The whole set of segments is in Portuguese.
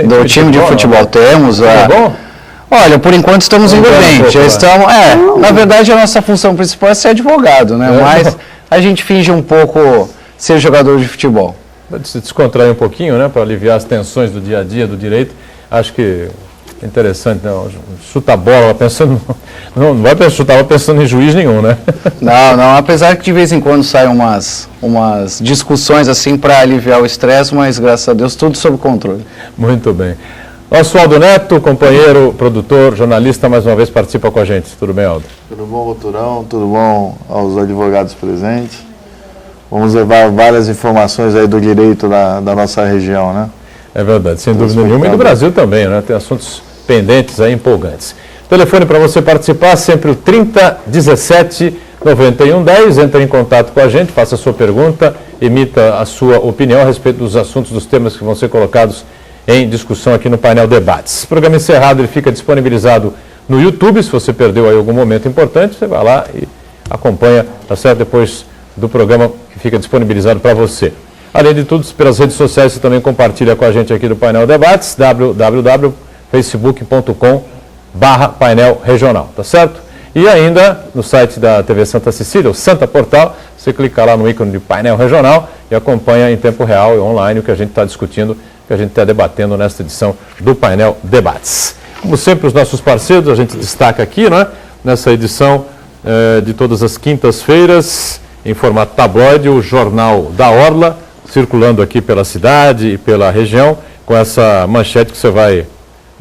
do time de futebol. Temos. Bom? Olha, por enquanto estamos indo bem. Já estamos. Na verdade, a nossa função principal é ser advogado, né? Mas a gente finge um pouco ser jogador de futebol. Se descontrair um pouquinho, né? Para aliviar as tensões do dia a dia, do direito. Acho que é interessante, né? Chuta a bola pensando. Não vai chutar pensando em juiz nenhum, né? Não. Apesar que de vez em quando saem umas discussões assim para aliviar o estresse, mas graças a Deus tudo sob controle. Muito bem. Nosso Aldo Neto, companheiro, produtor, jornalista, mais uma vez participa com a gente. Tudo bem, Aldo? Tudo bom, Boturão? Tudo bom aos advogados presentes? Vamos levar várias informações aí do direito da nossa região, né? É verdade, sem dúvida nenhuma. E do Brasil também, né? Tem assuntos pendentes aí, empolgantes. Telefone para você participar, sempre o 3017-9110. Entre em contato com a gente, faça a sua pergunta, emita a sua opinião a respeito dos assuntos, dos temas que vão ser colocados em discussão aqui no painel Debates. O programa encerrado, ele fica disponibilizado no YouTube. Se você perdeu aí algum momento importante, você vai lá e acompanha, tá certo? Depois do programa que fica disponibilizado para você. Além de tudo, pelas redes sociais, você também compartilha com a gente aqui do painel Debates, www.facebook.com/painel regional, tá certo? E ainda no site da TV Santa Cecília, o Santa Portal, você clica lá no ícone de painel regional e acompanha em tempo real e online o que a gente está discutindo, que a gente está debatendo nesta edição do painel Debates. Como sempre, os nossos parceiros, a gente destaca aqui, né, nessa edição de todas as quintas-feiras, em formato tabloide, o Jornal da Orla, circulando aqui pela cidade e pela região, com essa manchete que você vai...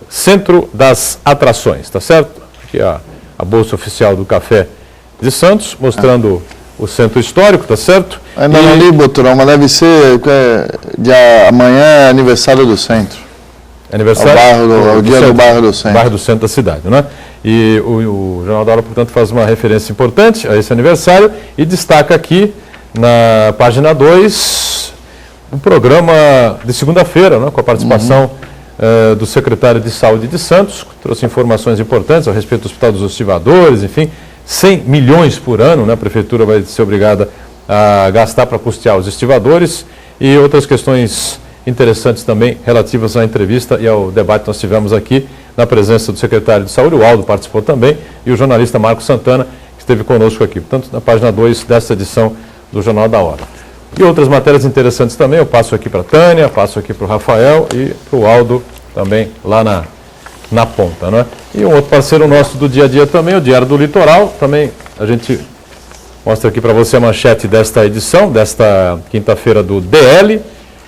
Centro das Atrações, tá certo? Aqui a Bolsa Oficial do Café de Santos, mostrando o centro histórico, tá certo? Ainda não li, Boturão, mas deve ser amanhã é aniversário do centro. Aniversário? O dia do bairro do centro. Bairro do centro da cidade, né? E o Jornal da Orla, portanto, faz uma referência importante a esse aniversário e destaca aqui, na página 2, um programa de segunda-feira, né, com a participação do secretário de Saúde de Santos, que trouxe informações importantes a respeito do Hospital dos Estivadores, enfim, 100 milhões por ano, né, a Prefeitura vai ser obrigada a gastar para custear os estivadores e outras questões interessantes também relativas à entrevista e ao debate que nós tivemos aqui na presença do secretário de Saúde, o Aldo participou também, e o jornalista Marcos Santana, que esteve conosco aqui, portanto, na página 2 dessa edição do Jornal da Hora. E outras matérias interessantes também, eu passo aqui para a Tânia, passo aqui para o Rafael e para o Aldo também lá na ponta, né? E um outro parceiro nosso do dia a dia também, o Diário do Litoral, também a gente mostra aqui para você a manchete desta edição, desta quinta-feira do DL,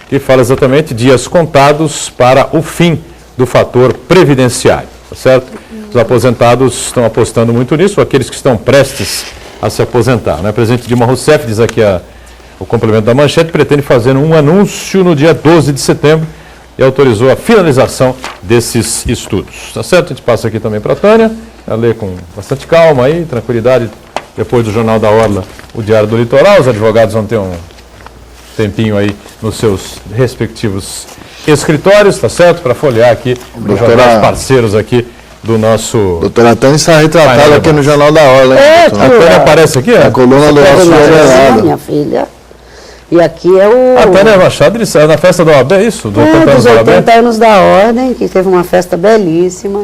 que fala exatamente dias contados para o fim do fator previdenciário, tá certo? Os aposentados estão apostando muito nisso, aqueles que estão prestes a se aposentar, né? O presidente Dilma Rousseff, diz aqui o complemento da manchete, pretende fazer um anúncio no dia 12 de setembro e autorizou a finalização desses estudos. Tá certo? A gente passa aqui também para a Tânia, a ler com bastante calma aí, tranquilidade. Depois do Jornal da Orla, o Diário do Litoral, os advogados vão ter um tempinho aí nos seus respectivos escritórios, tá certo? Para folhear aqui os jornais parceiros aqui do nosso... Doutora Tânia está retratada aqui no Jornal da Orla. A Tânia aparece aqui, a coluna do nosso jornal. Minha filha. E aqui é o... A Tânia Machado, na festa da OAB, é isso? Dos 80 anos da Ordem, que teve uma festa belíssima,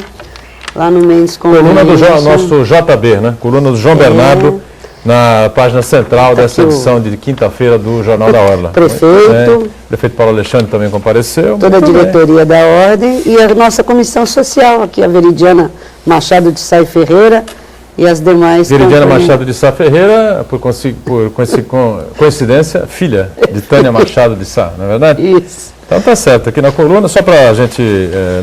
lá no Mendes Convênio. Coluna do nosso JB, né? Coluna do João Bernardo, na página central dessa edição de quinta-feira do Jornal da Orla. Prefeito. Prefeito Paulo Alexandre também compareceu. Toda a diretoria da Ordem e a nossa comissão social, aqui a Veridiana Machado de Sá Ferreira e as demais. Veridiana Machado de Sá Ferreira, por coincidência, filha de Tânia Machado de Sá, não é verdade? Isso. Então tá certo, aqui na coluna, só para a gente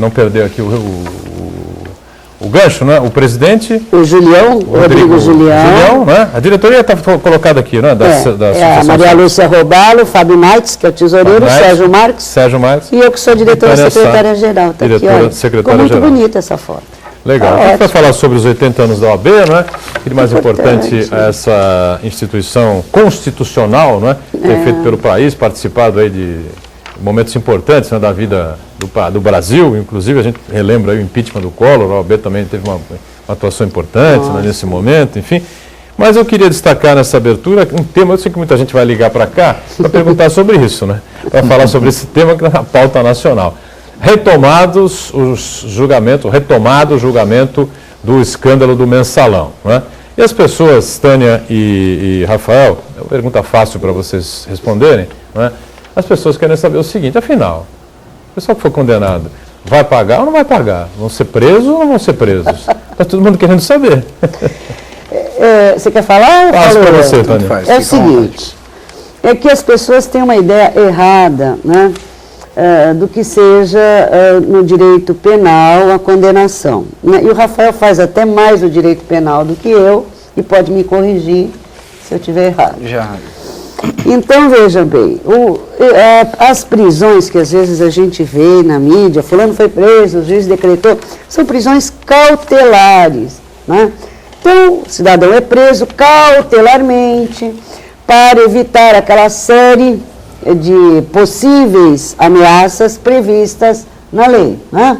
não perder aqui o gancho, né? O presidente... O Julião, Rodrigo Julião, né? A diretoria está colocada aqui, né? A Maria Lúcia Robalo, Fábio Maites, que é o tesoureiro, Sérgio Marques, e eu que sou diretora secretária-geral. Tá aqui, olha. Ficou muito bonita essa foto. Legal. A gente vai falar sobre os 80 anos da OAB, né? E mais importante, essa instituição constitucional, né? Que é feita pelo país, participado aí de momentos importantes, né, da vida do Brasil, inclusive a gente relembra aí o impeachment do Collor, a OAB também teve uma atuação importante, né, nesse momento, enfim. Mas eu queria destacar nessa abertura um tema, eu sei que muita gente vai ligar para cá para perguntar sobre isso, né? Para falar sobre esse tema que é na pauta nacional. retomado o julgamento do escândalo do Mensalão, né? E as pessoas, Tânia e Rafael, é uma pergunta fácil para vocês responderem, né? As pessoas querem saber o seguinte, afinal, o pessoal que foi condenado vai pagar ou não vai pagar? Vão ser presos ou não vão ser presos? Está todo mundo querendo saber. Você quer falar? Passo para você, Tânia. É o seguinte, é que as pessoas têm uma ideia errada, né, do que seja no direito penal a condenação, né? E o Rafael faz até mais o direito penal do que eu e pode me corrigir se eu estiver errado. Já. Então, veja bem, as prisões que às vezes a gente vê na mídia, fulano foi preso, o juiz decretou, são prisões cautelares, né? Então, o cidadão é preso cautelarmente para evitar aquela série de possíveis ameaças previstas na lei, né?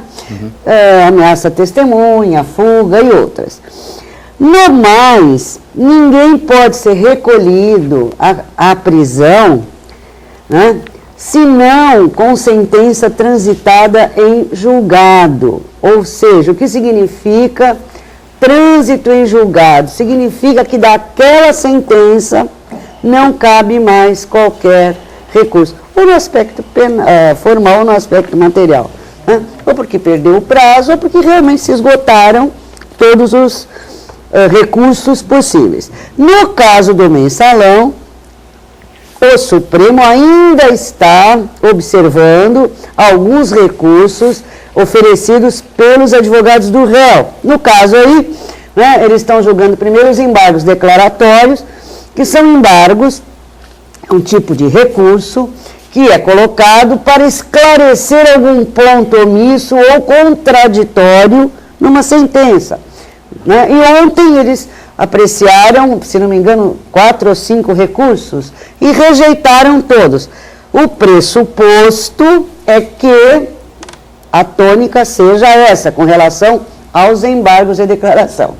Ameaça à testemunha, fuga e outras. Normais, ninguém pode ser recolhido à prisão, né, senão com sentença transitada em julgado. Ou seja, o que significa trânsito em julgado? Significa que daquela sentença não cabe mais qualquer recurso, ou no aspecto formal ou no aspecto material, né? Ou porque perdeu o prazo, ou porque realmente se esgotaram todos os recursos possíveis. No caso do Mensalão, o Supremo ainda está observando alguns recursos oferecidos pelos advogados do réu. No caso aí, né, eles estão julgando primeiro os embargos declaratórios, que são embargos, um tipo de recurso que é colocado para esclarecer algum ponto omisso ou contraditório numa sentença, né? E ontem eles apreciaram, se não me engano, 4 ou 5 recursos e rejeitaram todos. O pressuposto é que a tônica seja essa, com relação aos embargos de declaração.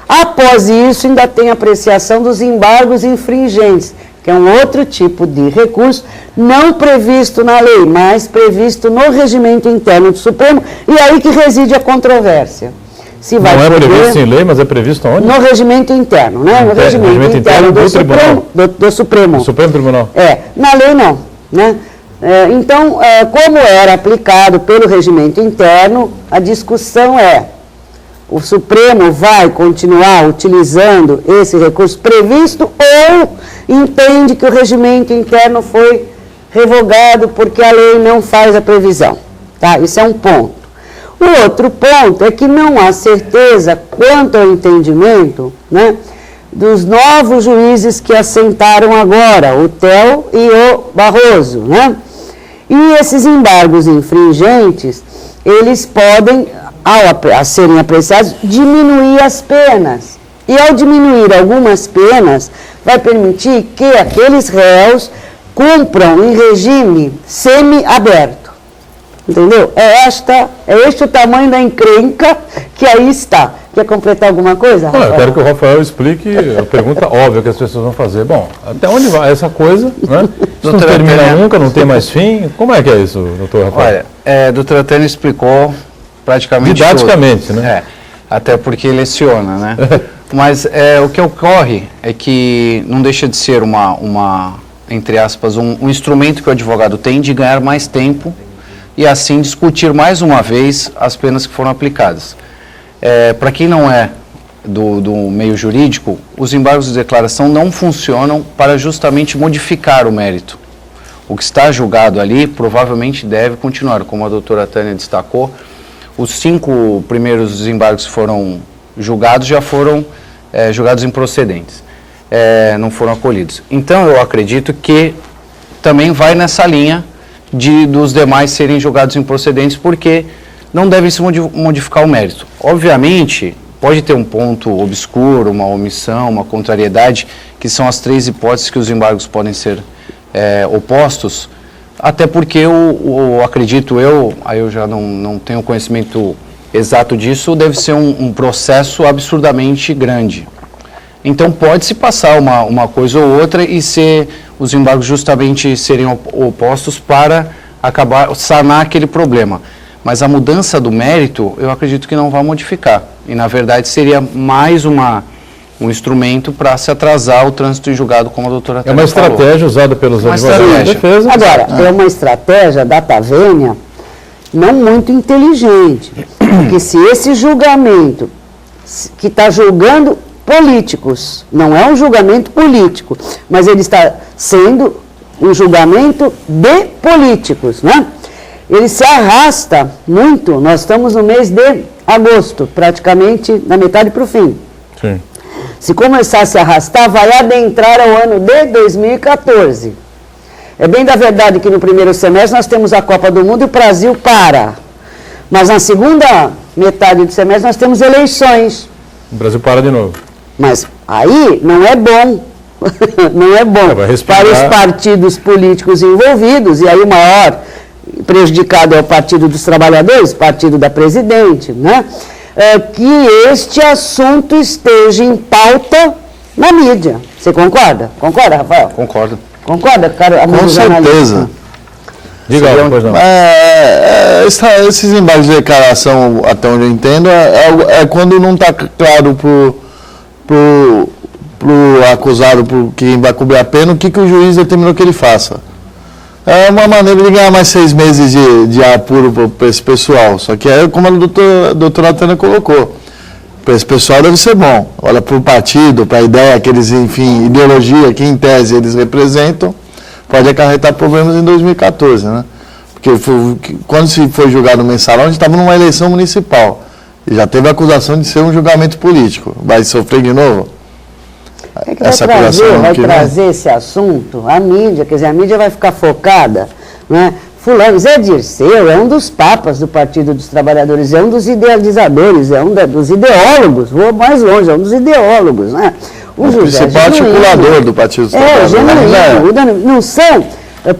Após isso, ainda tem apreciação dos embargos infringentes, que é um outro tipo de recurso, não previsto na lei, mas previsto no regimento interno do Supremo, e aí que reside a controvérsia. Se vai não é previsto em lei, mas é previsto onde? No regimento interno, né? No regimento interno do Supremo. Do Supremo. Do Supremo Tribunal. Na lei não, né? Então, como era aplicado pelo regimento interno, a discussão é: o Supremo vai continuar utilizando esse recurso previsto ou entende que o regimento interno foi revogado porque a lei não faz a previsão? Tá? Isso é um ponto. O outro ponto é que não há certeza quanto ao entendimento, né, dos novos juízes que assentaram agora, o Theo e o Barroso, né? E esses embargos infringentes, eles podem, ao serem apreciados, diminuir as penas. E ao diminuir algumas penas, vai permitir que aqueles réus cumpram em regime semi-aberto. Entendeu? É este o tamanho da encrenca que aí está. Quer completar alguma coisa, Rafael? Eu quero que o Rafael explique a pergunta óbvia que as pessoas vão fazer. Bom, até onde vai essa coisa, né? Isso não termina nunca, não tem mais fim. Como é que é isso, doutor Rafael? Olha, a doutora Tânia explicou praticamente didaticamente, tudo, né? Até porque leciona, né? Mas o que ocorre é que não deixa de ser entre aspas, um instrumento que o advogado tem de ganhar mais tempo e assim discutir mais uma vez as penas que foram aplicadas. Para quem não é do meio jurídico, os embargos de declaração não funcionam para justamente modificar o mérito. O que está julgado ali provavelmente deve continuar, como a doutora Tânia destacou. Os 5 primeiros embargos que foram julgados já foram julgados improcedentes, não foram acolhidos. Então eu acredito que também vai nessa linha dos demais serem julgados improcedentes, porque não deve se modificar o mérito. Obviamente, pode ter um ponto obscuro, uma omissão, uma contrariedade, que são as 3 hipóteses que os embargos podem ser opostos, até porque acredito aí eu já não tenho conhecimento exato disso, deve ser um processo absurdamente grande. Então pode-se passar uma coisa ou outra e os embargos justamente serem opostos para sanar aquele problema. Mas a mudança do mérito, eu acredito que não vai modificar. E, na verdade, seria mais um instrumento para se atrasar o trânsito em julgado, como a doutora É uma estratégia usada pelos advogados de defesa. Agora, é uma estratégia data vênia não muito inteligente. Porque se esse julgamento, que está julgando políticos, não é um julgamento político, mas ele está sendo um julgamento de políticos, né? Ele se arrasta muito. Nós estamos no mês de agosto, praticamente na metade para o fim. Sim. Se começar a se arrastar, vai adentrar ao ano de 2014. É bem da verdade que no primeiro semestre nós temos a Copa do Mundo e o Brasil para. Mas na segunda metade do semestre nós temos eleições. O Brasil para de novo. Mas aí não é bom. Não é bom para os partidos políticos envolvidos, e aí o maior prejudicado é o Partido dos Trabalhadores, Partido da Presidente, né? Que este assunto esteja em pauta na mídia. Você concorda? Concorda, Rafael? Concordo. Concorda, cara? Com certeza. Diga, pois não. Esses embargos de declaração, até onde eu entendo, é quando não está claro pro acusado, por quem vai cobrir a pena, o que o juiz determinou que ele faça. É uma maneira de ganhar mais 6 meses de apuro para esse pessoal. Só que é como a doutora Tânia colocou. Para esse pessoal deve ser bom. Olha, para o partido, para a ideia que eles, enfim, ideologia que em tese eles representam, pode acarretar problemas em 2014, né? Porque quando se foi julgado o mensalão, a gente estava numa eleição municipal. E já teve a acusação de ser um julgamento político. Vai sofrer de novo? É que vai trazer esse assunto, a mídia, quer dizer, a mídia vai ficar focada, né? Fulano, Zé Dirceu é um dos papas do Partido dos Trabalhadores, é um dos idealizadores, é um dos ideólogos, vou mais longe, é um dos ideólogos, né? O principal articulador do Partido dos Trabalhadores. Não são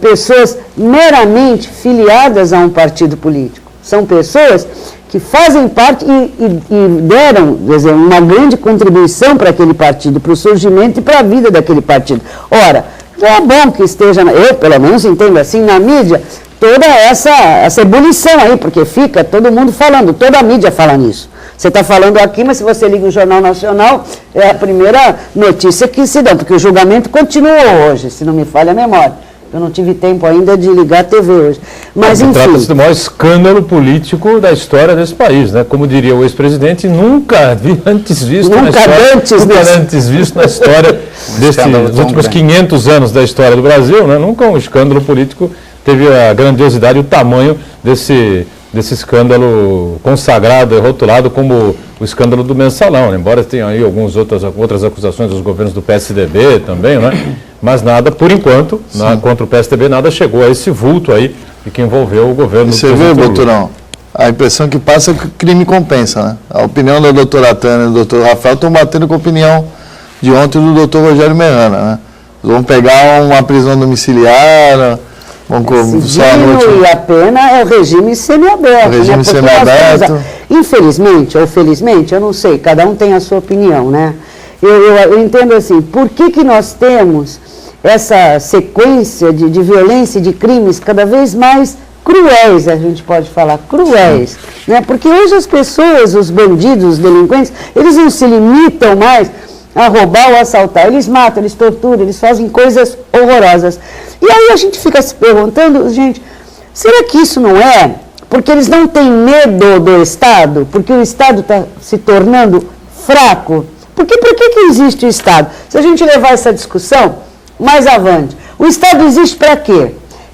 pessoas meramente filiadas a um partido político, são pessoas que fazem parte e deram, quer dizer, uma grande contribuição para aquele partido, para o surgimento e para a vida daquele partido. Ora, é bom que esteja, eu pelo menos entendo assim, na mídia, toda essa ebulição aí, porque fica todo mundo falando, toda a mídia fala nisso. Você está falando aqui, mas se você liga o Jornal Nacional, é a primeira notícia que se dá, porque o julgamento continuou hoje, se não me falha a memória. Eu não tive tempo ainda de ligar a TV hoje. Mas, enfim... Trata-se do maior escândalo político da história desse país, né? Como diria o ex-presidente, nunca antes visto na história dos últimos 500 anos da história do Brasil, né? Nunca um escândalo político teve a grandiosidade e o tamanho desse escândalo consagrado e rotulado como o escândalo do mensalão, né? Embora tenha aí outras acusações dos governos do PSDB também, né? Mas nada, por enquanto, contra o PSDB, nada chegou a esse vulto aí que envolveu o governo. Você vê, doutorão, a impressão que passa é que o crime compensa, né? A opinião da doutora Tânia e do doutor Rafael estão batendo com a opinião de ontem do doutor Rogério Meana, né? Vão pegar uma prisão domiciliar, e a pena é o regime semiaberto. O regime semiaberto. Infelizmente ou felizmente, eu não sei, cada um tem a sua opinião, né? Eu entendo assim, por que nós temos essa sequência de violência e de crimes cada vez mais cruéis, a gente pode falar, cruéis, né? Porque hoje as pessoas, os bandidos, os delinquentes, eles não se limitam mais a roubar ou assaltar, eles matam, eles torturam, eles fazem coisas horrorosas. E aí a gente fica se perguntando, gente, será que isso não é porque eles não têm medo do Estado? Porque o Estado está se tornando fraco? Porque por que existe o Estado? Se a gente levar essa discussão mais avante, o Estado existe para quê?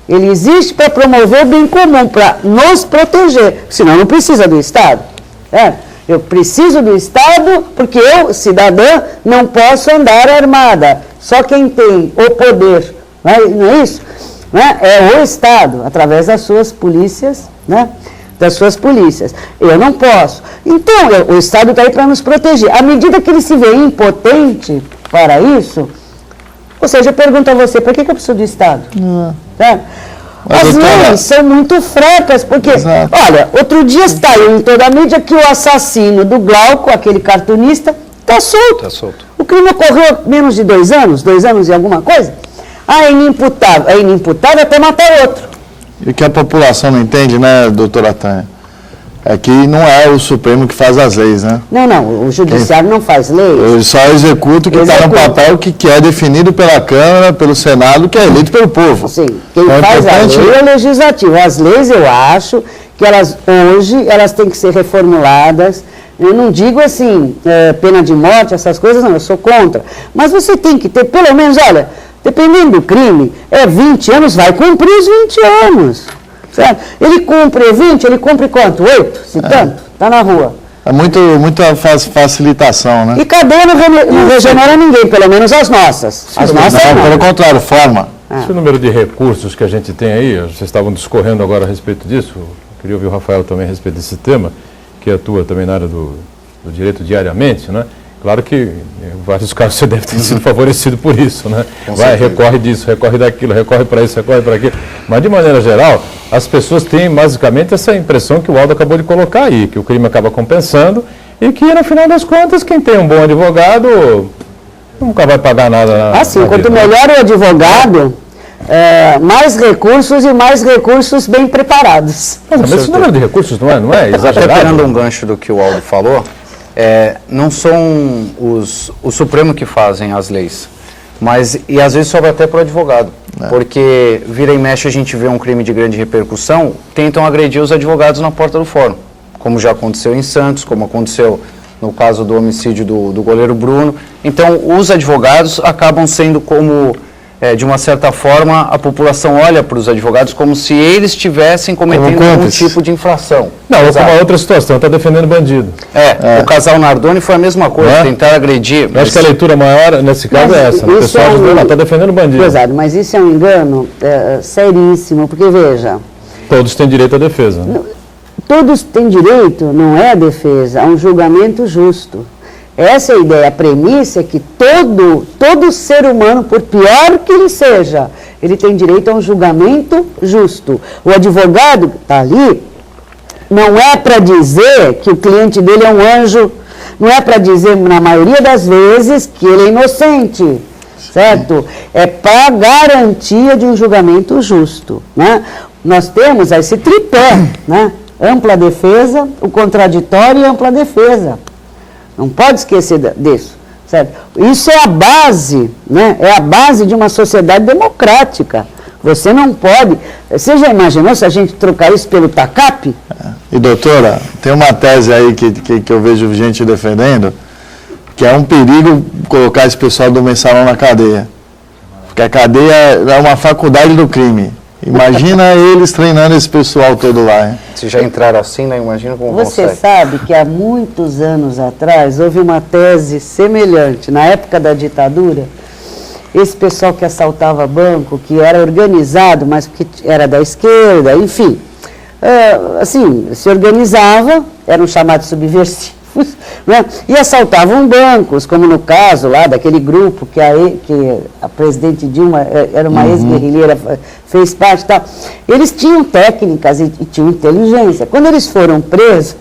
Ele existe para promover o bem comum, para nos proteger, senão não precisa do Estado. Eu preciso do Estado porque eu, cidadã, não posso andar armada. Só quem tem o poder, não é isso? É o Estado, através das suas polícias, né? Das suas polícias. Eu não posso. Então, o Estado está aí para nos proteger. À medida que ele se vê impotente para isso, ou seja, eu pergunto a você, por que eu preciso do Estado? As leis são muito fracas, porque, olha, outro dia saiu em toda a mídia que o assassino do Glauco, aquele cartunista, está solto. O crime ocorreu há menos de 2 anos, 2 anos e alguma coisa. É inimputável. É inimputável até matar outro. E o que a população não entende, né, doutora Tânia? É que não é o Supremo que faz as leis, né? Não, o Judiciário não faz lei. Ele só executa o que está no papel que é definido pela Câmara, pelo Senado, que é eleito pelo povo. Sim, quem Então, faz a lei é o Legislativo. As leis, eu acho que hoje, elas têm que ser reformuladas. Eu não digo assim, pena de morte, essas coisas, não, eu sou contra. Mas você tem que ter, pelo menos, olha, dependendo do crime, 20 anos, vai cumprir os 20 anos. Certo? Ele cumpre 20, ele cumpre quanto? 8? Se tanto? Está na rua. É muita facilitação, né? E cadeia não regenera ninguém, pelo menos as nossas. As nossas não. Pelo contrário, forma. Esse número de recursos que a gente tem aí, vocês estavam discorrendo agora a respeito disso, eu queria ouvir o Rafael também a respeito desse tema, que atua também na área do direito diariamente, né? Claro que em vários casos você deve ter sido favorecido por isso, né? Recorre disso, recorre daquilo, recorre para isso, recorre para aquilo. Mas, de maneira geral, as pessoas têm basicamente essa impressão que o Aldo acabou de colocar aí, que o crime acaba compensando e que, no final das contas, quem tem um bom advogado nunca vai pagar nada. Assim, quanto melhor o advogado, mais recursos e mais recursos bem preparados. Mas esse número de recursos não é exagerado? Até pegando um gancho do que o Aldo falou, não são o Supremo que fazem as leis, e às vezes sobra até para o advogado, porque vira e mexe a gente vê um crime de grande repercussão, tentam agredir os advogados na porta do fórum, como já aconteceu em Santos, como aconteceu no caso do homicídio do goleiro Bruno. Então os advogados acabam sendo como... de uma certa forma, a população olha para os advogados como se eles estivessem cometendo algum tipo de infração. Não, é uma outra situação, está defendendo bandido. O casal Nardoni foi a mesma coisa, tentar agredir. Eu acho que a leitura maior, nesse caso, é essa. O pessoal está defendendo bandido. Exato, mas isso é um engano seríssimo, porque, veja... Todos têm direito à defesa. Né? Todos têm direito, não é a defesa, a um julgamento justo. Essa é a ideia, a premissa é que todo ser humano, por pior que ele seja, ele tem direito a um julgamento justo. O advogado que está ali não é para dizer que o cliente dele é um anjo, não é para dizer, na maioria das vezes, que ele é inocente, certo? É para garantia de um julgamento justo, né? Nós temos esse tripé, né? Ampla defesa, o contraditório e ampla defesa. Não pode esquecer disso, certo? Isso é a base, né? É a base de uma sociedade democrática. Você não pode... Você já imaginou se a gente trocar isso pelo TACAP? E, doutora, tem uma tese aí que eu vejo gente defendendo, que é um perigo colocar esse pessoal do mensalão na cadeia. Porque a cadeia é uma faculdade do crime. Imagina eles treinando esse pessoal todo lá, hein? Se já entraram assim, né? Imagina como Você sabe que há muitos anos atrás houve uma tese semelhante. Na época da ditadura, esse pessoal que assaltava banco, que era organizado, mas que era da esquerda, enfim, assim, se organizava, eram chamados subversivos, né? E assaltavam bancos, como no caso lá daquele grupo que a presidente Dilma era uma ex-guerrilheira, fez parte e tal. Eles tinham técnicas e tinham inteligência. Quando eles foram presos,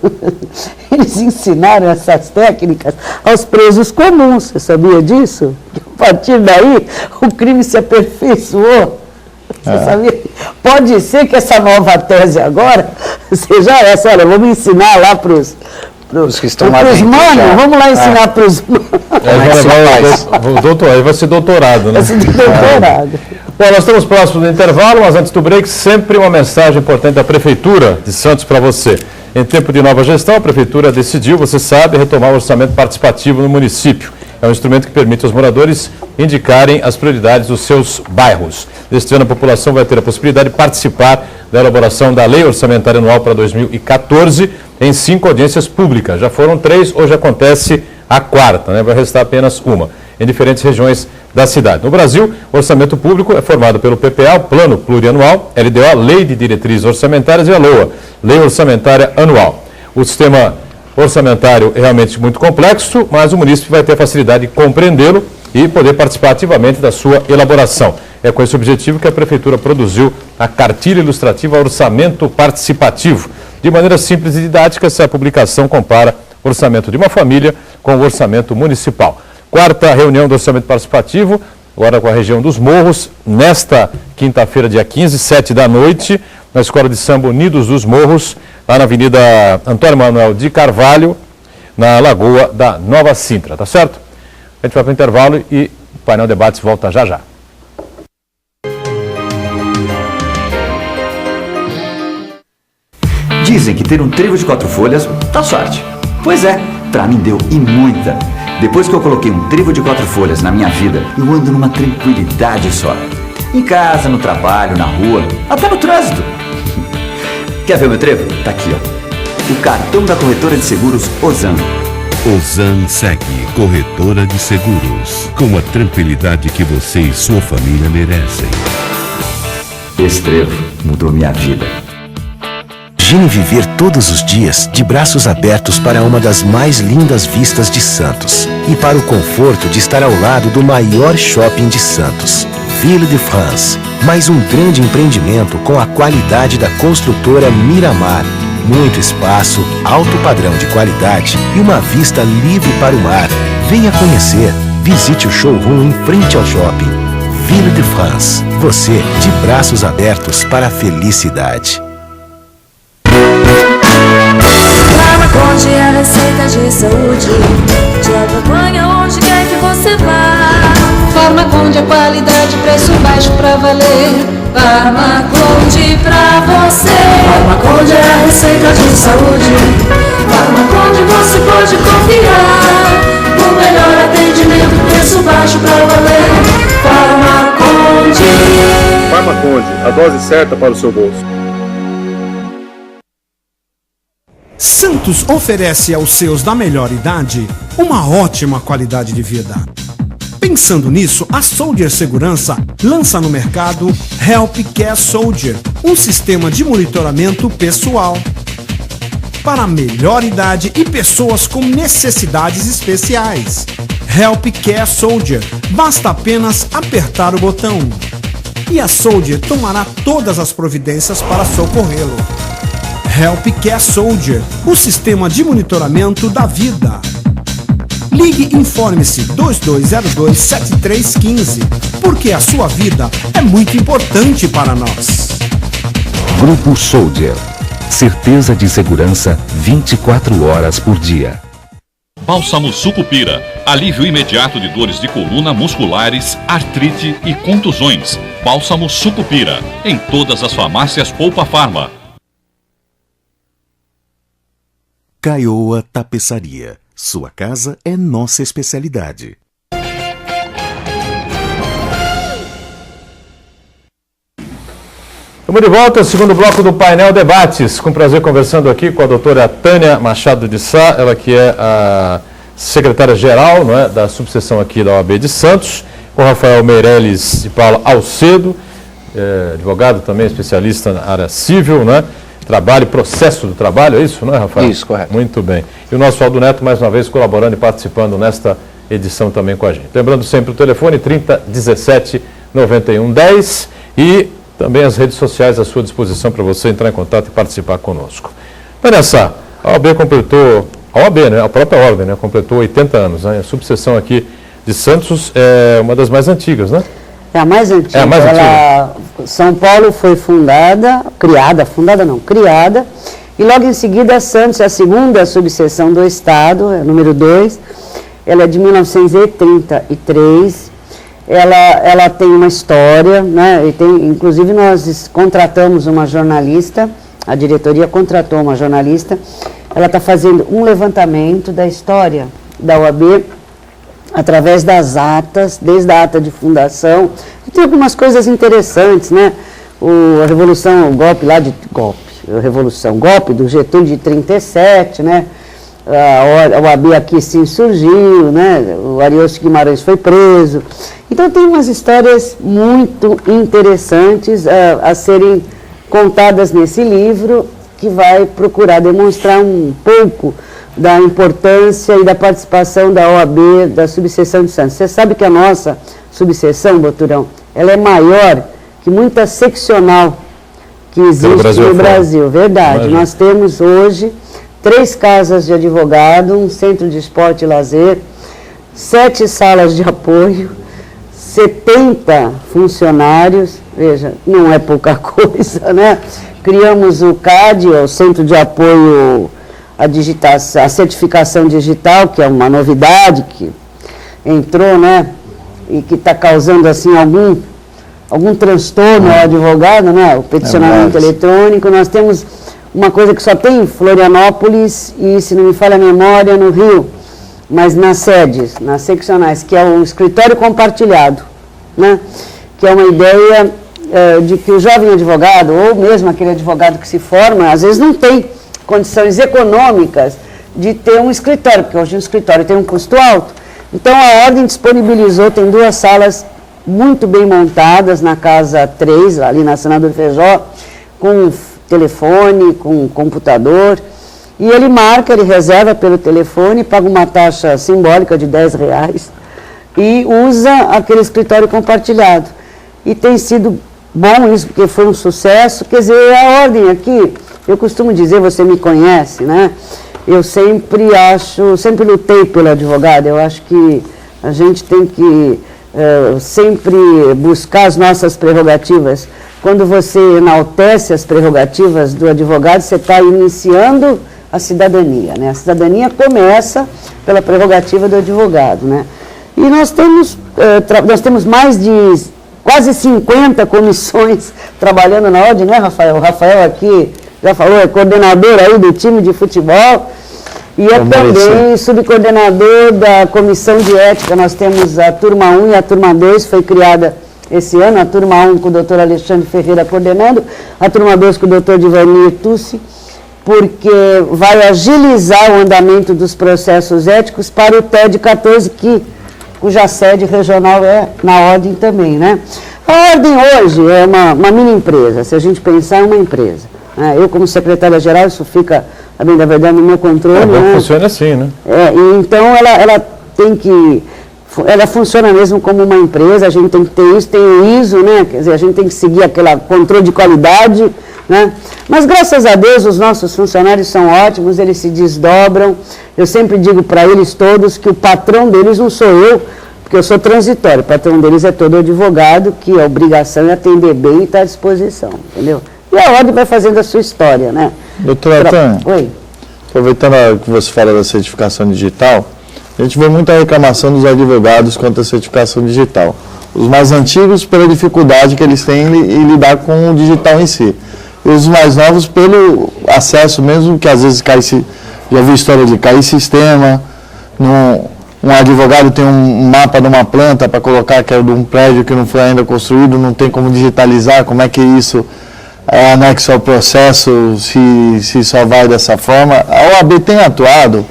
eles ensinaram essas técnicas aos presos comuns. Você sabia disso? A partir daí, o crime se aperfeiçoou. Você sabia? Pode ser que essa nova tese agora seja essa. Olha, vamos ensinar lá para os que estão lá dentro, vamos lá ensinar para os manos. Doutor, aí vai ser doutorado, né? Vai ser doutorado. Bom, nós estamos próximos do intervalo, mas antes do break, sempre uma mensagem importante da Prefeitura de Santos para você. Em tempo de nova gestão, a Prefeitura decidiu, você sabe, retomar o orçamento participativo no município. É um instrumento que permite aos moradores indicarem as prioridades dos seus bairros. Neste ano, a população vai ter a possibilidade de participar da elaboração da Lei Orçamentária Anual para 2014 em 5 audiências públicas. Já foram 3, hoje acontece a 4ª, né? Vai restar apenas uma, em diferentes regiões da cidade. No Brasil, o orçamento público é formado pelo PPA, o Plano Plurianual, LDO, Lei de Diretrizes Orçamentárias, e a LOA, Lei Orçamentária Anual. O sistema orçamentário é realmente muito complexo, mas o município vai ter a facilidade de compreendê-lo e poder participar ativamente da sua elaboração. É com esse objetivo que a Prefeitura produziu a cartilha ilustrativa Orçamento Participativo. De maneira simples e didática, essa publicação compara o orçamento de uma família com o orçamento municipal. 4ª reunião do orçamento participativo agora com a região dos Morros, nesta quinta-feira, dia 15, 7 da noite, na Escola de Samba Unidos dos Morros, lá na Avenida Antônio Manuel de Carvalho, na Lagoa da Nova Sintra, tá certo? A gente vai para o intervalo e o Painel Debates volta já já. Dizem que ter um trevo de 4 folhas dá sorte. Pois é, pra mim deu e muita. Depois que eu coloquei um trevo de 4 folhas na minha vida, eu ando numa tranquilidade só. Em casa, no trabalho, na rua, até no trânsito. Quer ver o meu trevo? Tá aqui, ó. O cartão da corretora de seguros Ozan. Ozan Seg, corretora de seguros, com a tranquilidade que você e sua família merecem. Esse trevo mudou minha vida. Imagine viver todos os dias de braços abertos para uma das mais lindas vistas de Santos e para o conforto de estar ao lado do maior shopping de Santos, Ville de France. Mais um grande empreendimento com a qualidade da construtora Miramar. Muito espaço, alto padrão de qualidade e uma vista livre para o mar. Venha conhecer. Visite o showroom em frente ao shopping. Ville de France. Você de braços abertos para a felicidade. Farmaconde é a receita de saúde, te acompanha onde quer que você vá. Farmaconde é qualidade, preço baixo pra valer. Farmaconde pra você. Farmaconde é a receita de saúde. Farmaconde você pode confiar. O melhor atendimento, preço baixo pra valer. Farmaconde. Farmaconde, a dose certa para o seu bolso. Santos oferece aos seus da melhor idade uma ótima qualidade de vida. Pensando nisso, a Soldier Segurança lança no mercado Help Care Soldier, um sistema de monitoramento pessoal para a melhor idade e pessoas com necessidades especiais. Help Care Soldier, basta apenas apertar o botão e a Soldier tomará todas as providências para socorrê-lo. Help Care Soldier, o sistema de monitoramento da vida. Ligue e informe-se 2202-7315, porque a sua vida é muito importante para nós. Grupo Soldier. Certeza de segurança 24 horas por dia. Bálsamo Sucupira. Alívio imediato de dores de coluna, musculares, artrite e contusões. Bálsamo Sucupira. Em todas as farmácias Poupa Farma. Caioa Tapeçaria. Sua casa é nossa especialidade. Estamos de volta, segundo bloco do Painel Debates. Com prazer conversando aqui com a doutora Tânia Machado de Sá, ela que é a secretária-geral, não é, da subseção aqui da OAB de Santos, com Rafael Meirelles de Paula Alcedo, advogado também, especialista na área civil, né? Trabalho, processo do trabalho, é isso, não é, Rafael? Isso, correto. Muito bem. E o nosso Aldo Neto, mais uma vez, colaborando e participando nesta edição também com a gente. Lembrando sempre o telefone 3017-9110 e também as redes sociais à sua disposição para você entrar em contato e participar conosco. Olha só, a OAB completou, a OAB, né, a própria ordem, né, completou 80 anos. Né, a subseção aqui de Santos é uma das mais antigas, né? É a mais antiga. É a mais antiga. São Paulo foi criada, e logo em seguida Santos é a segunda subseção do Estado, é número 2, ela é de 1933, ela tem uma história, né, e inclusive nós contratamos uma jornalista, a diretoria contratou uma jornalista, ela está fazendo um levantamento da história da OAB, através das atas, desde a ata de fundação, e tem algumas coisas interessantes, né? A revolução, o golpe do Getúlio de 37, né? A OAB aqui se insurgiu, né? O Ariosto Guimarães foi preso. Então tem umas histórias muito interessantes a serem contadas nesse livro, que vai procurar demonstrar um pouco da importância e da participação da OAB, da subseção de Santos. Você sabe que a nossa subseção, Boturão, ela é maior que muita seccional que existe no Brasil. Verdade. Imagina. Nós temos hoje 3 casas de advogado, um centro de esporte e lazer, 7 salas de apoio, 70 funcionários, veja, não é pouca coisa, né? Criamos o CAD, o Centro de Apoio à Certificação Digital, que é uma novidade que entrou, né? E que está causando, assim, algum transtorno ao advogado, né? O peticionamento eletrônico. Nós temos uma coisa que só tem em Florianópolis e, se não me falha a memória, no Rio, mas nas sedes, nas seccionais, que é o escritório compartilhado, né? Que é uma ideia de que o jovem advogado, ou mesmo aquele advogado que se forma, às vezes não tem condições econômicas de ter um escritório, porque hoje um escritório tem um custo alto. Então a Ordem disponibilizou, tem 2 salas muito bem montadas na Casa 3, ali na Senador Feijó, com telefone, com computador, e ele marca, ele reserva pelo telefone, paga uma taxa simbólica de R$10 e usa aquele escritório compartilhado. E tem sido bom isso, porque foi um sucesso. Quer dizer, a Ordem aqui, eu costumo dizer, você me conhece, né? Eu sempre lutei pelo advogado. Eu acho que a gente tem que sempre buscar as nossas prerrogativas. Quando você enaltece as prerrogativas do advogado, você está iniciando a cidadania, né? A cidadania começa pela prerrogativa do advogado, né? E nós temos mais de quase 50 comissões trabalhando na Ordem, né, Rafael? O Rafael aqui já falou, é coordenador aí do time de futebol e é também subcoordenador da Comissão de Ética. Nós temos a turma 1 e a turma 2, foi criada esse ano, a turma 1 com o doutor Alexandre Ferreira coordenando, a turma 2 com o doutor Divanir Tussi, porque vai agilizar o andamento dos processos éticos para o TED 14, cuja sede regional é na Ordem também, né? A Ordem hoje é uma mini empresa, se a gente pensar, é uma empresa. Né? Eu, como secretária-geral, isso fica, a bem da verdade, no meu controle. Né? Funciona assim, né? E então, ela funciona mesmo como uma empresa, a gente tem que ter isso, tem o ISO, né? Quer dizer, a gente tem que seguir aquele controle de qualidade, né? Mas, graças a Deus, os nossos funcionários são ótimos, eles se desdobram. Eu sempre digo para eles todos que o patrão deles não sou eu, porque eu sou transitório. O patrão deles é todo advogado, que a obrigação é atender bem e estar à disposição, entendeu? E a Ordem vai fazendo a sua história, né? Doutora Tânia, Oi. Aproveitando que você fala da certificação digital, a gente vê muita reclamação dos advogados quanto à certificação digital. Os mais antigos pela dificuldade que eles têm em lidar com o digital em si. E os mais novos pelo acesso mesmo, que às vezes já vi história de cair sistema, um advogado tem um mapa de uma planta para colocar que é de um prédio que não foi ainda construído, não tem como digitalizar, como é que isso é anexo ao processo, se só vai dessa forma. A OAB tem atuado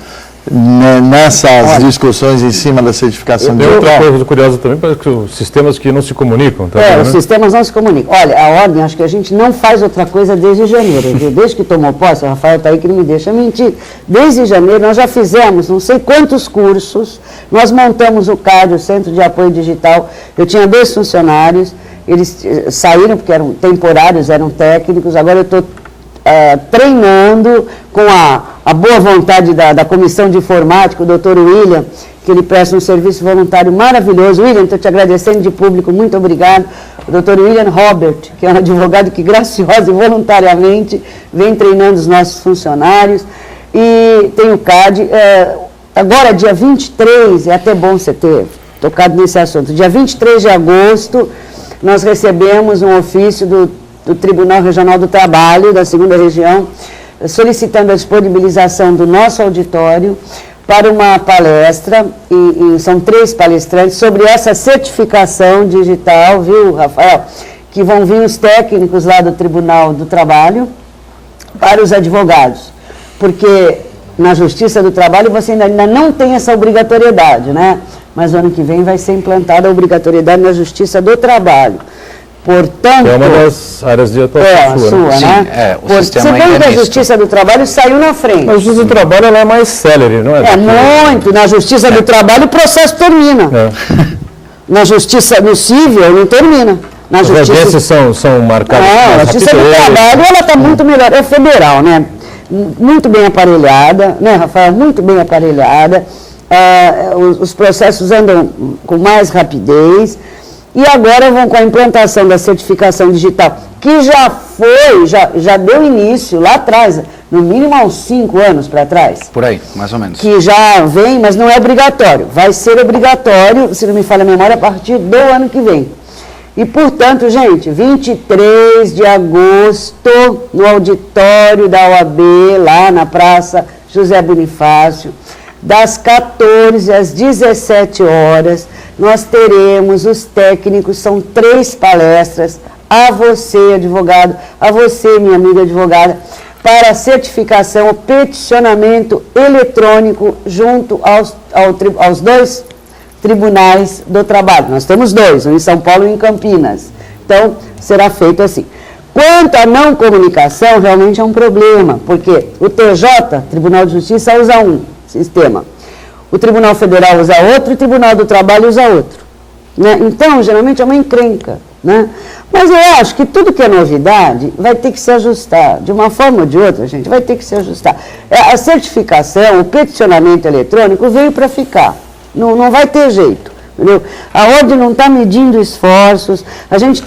nessas discussões em cima da certificação digital. Outra coisa curiosa também, para os sistemas que não se comunicam. Também, os sistemas não se comunicam. Olha, a Ordem, acho que a gente não faz outra coisa desde janeiro. Desde que tomou posse, o Rafael está aí que não me deixa mentir. Desde janeiro nós já fizemos não sei quantos cursos, nós montamos o CAD, o Centro de Apoio Digital. Eu tinha 2 funcionários, eles saíram porque eram temporários, eram técnicos, agora eu estou treinando com a boa vontade da Comissão de Informática, o doutor William, que ele presta um serviço voluntário maravilhoso. William, estou te agradecendo de público, muito obrigado. O doutor William Robert, que é um advogado que graciosa e voluntariamente vem treinando os nossos funcionários. E tem o CAD. Agora, dia 23, é até bom você ter tocado nesse assunto, dia 23 de agosto, nós recebemos um ofício do Tribunal Regional do Trabalho, da 2ª Região, solicitando a disponibilização do nosso auditório para uma palestra, e são 3 palestrantes, sobre essa certificação digital, viu, Rafael? Que vão vir os técnicos lá do Tribunal do Trabalho para os advogados, porque na Justiça do Trabalho você ainda não tem essa obrigatoriedade, né? Mas ano que vem vai ser implantada a obrigatoriedade na Justiça do Trabalho. Portanto, é uma das áreas de atuação sua, sim, né? Sistema você vê que a Justiça do Trabalho saiu na frente. A Justiça do Trabalho ela é mais célere, não é? Muito. Na Justiça do Trabalho o processo termina. Na Justiça do Civil não termina. As audiências são marcadas. A Justiça do Trabalho ela está muito melhor. É federal, né? Muito bem aparelhada, né, Rafael? Muito bem aparelhada. Os processos andam com mais rapidez. E agora vão com a implantação da certificação digital, que já deu início lá atrás, no mínimo há uns 5 anos para trás. Por aí, mais ou menos. Que já vem, mas não é obrigatório. Vai ser obrigatório, se não me falha a memória, a partir do ano que vem. E, portanto, gente, 23 de agosto, no auditório da OAB, lá na Praça José Bonifácio, das 14 às 17 horas, nós teremos os técnicos, são 3 palestras, a você, advogado, a você, minha amiga advogada, para certificação, peticionamento eletrônico junto aos 2 tribunais do trabalho. Nós temos 2, um em São Paulo e um em Campinas. Então, será feito assim. Quanto à não comunicação, realmente é um problema, porque o TJ, Tribunal de Justiça, usa um sistema. O Tribunal Federal usa outro e o Tribunal do Trabalho usa outro. Né? Então, geralmente é uma encrenca. Né? Mas eu acho que tudo que é novidade vai ter que se ajustar. De uma forma ou de outra, gente, vai ter que se ajustar. A certificação, o peticionamento eletrônico veio para ficar. Não vai ter jeito. Entendeu? A ordem não está medindo esforços, a gente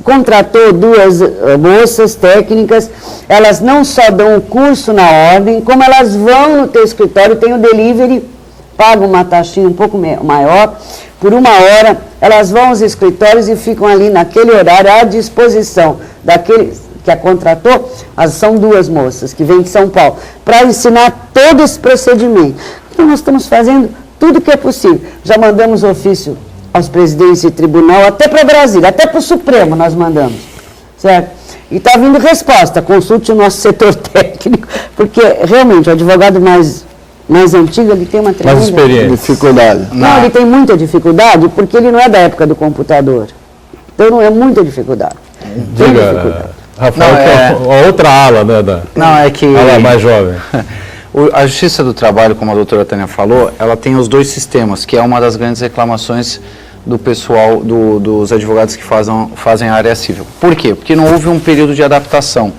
contratou 2 moças técnicas, elas não só dão o curso na ordem, como elas vão no teu escritório, tem o delivery, pagam uma taxinha um pouco maior, por 1 hora, elas vão aos escritórios e ficam ali naquele horário à disposição daquele que a contratou, são 2 moças que vêm de São Paulo, para ensinar todo esse procedimento. Então nós estamos fazendo tudo que é possível. Já mandamos ofício aos presidentes de tribunal, até para Brasília, até para o Supremo nós mandamos, certo? E está vindo resposta, consulte o nosso setor técnico, porque realmente o advogado mais antigo, ele tem uma tremenda dificuldade. Não, ele tem muita dificuldade, porque ele não é da época do computador. Então não é muita dificuldade. Diga, Rafael, a outra ala, né? Não, é que... Ala mais jovem. A Justiça do Trabalho, como a doutora Tânia falou, ela tem os 2 sistemas, que é uma das grandes reclamações do pessoal, dos advogados que fazem a área civil. Por quê? Porque não houve um período de adaptação.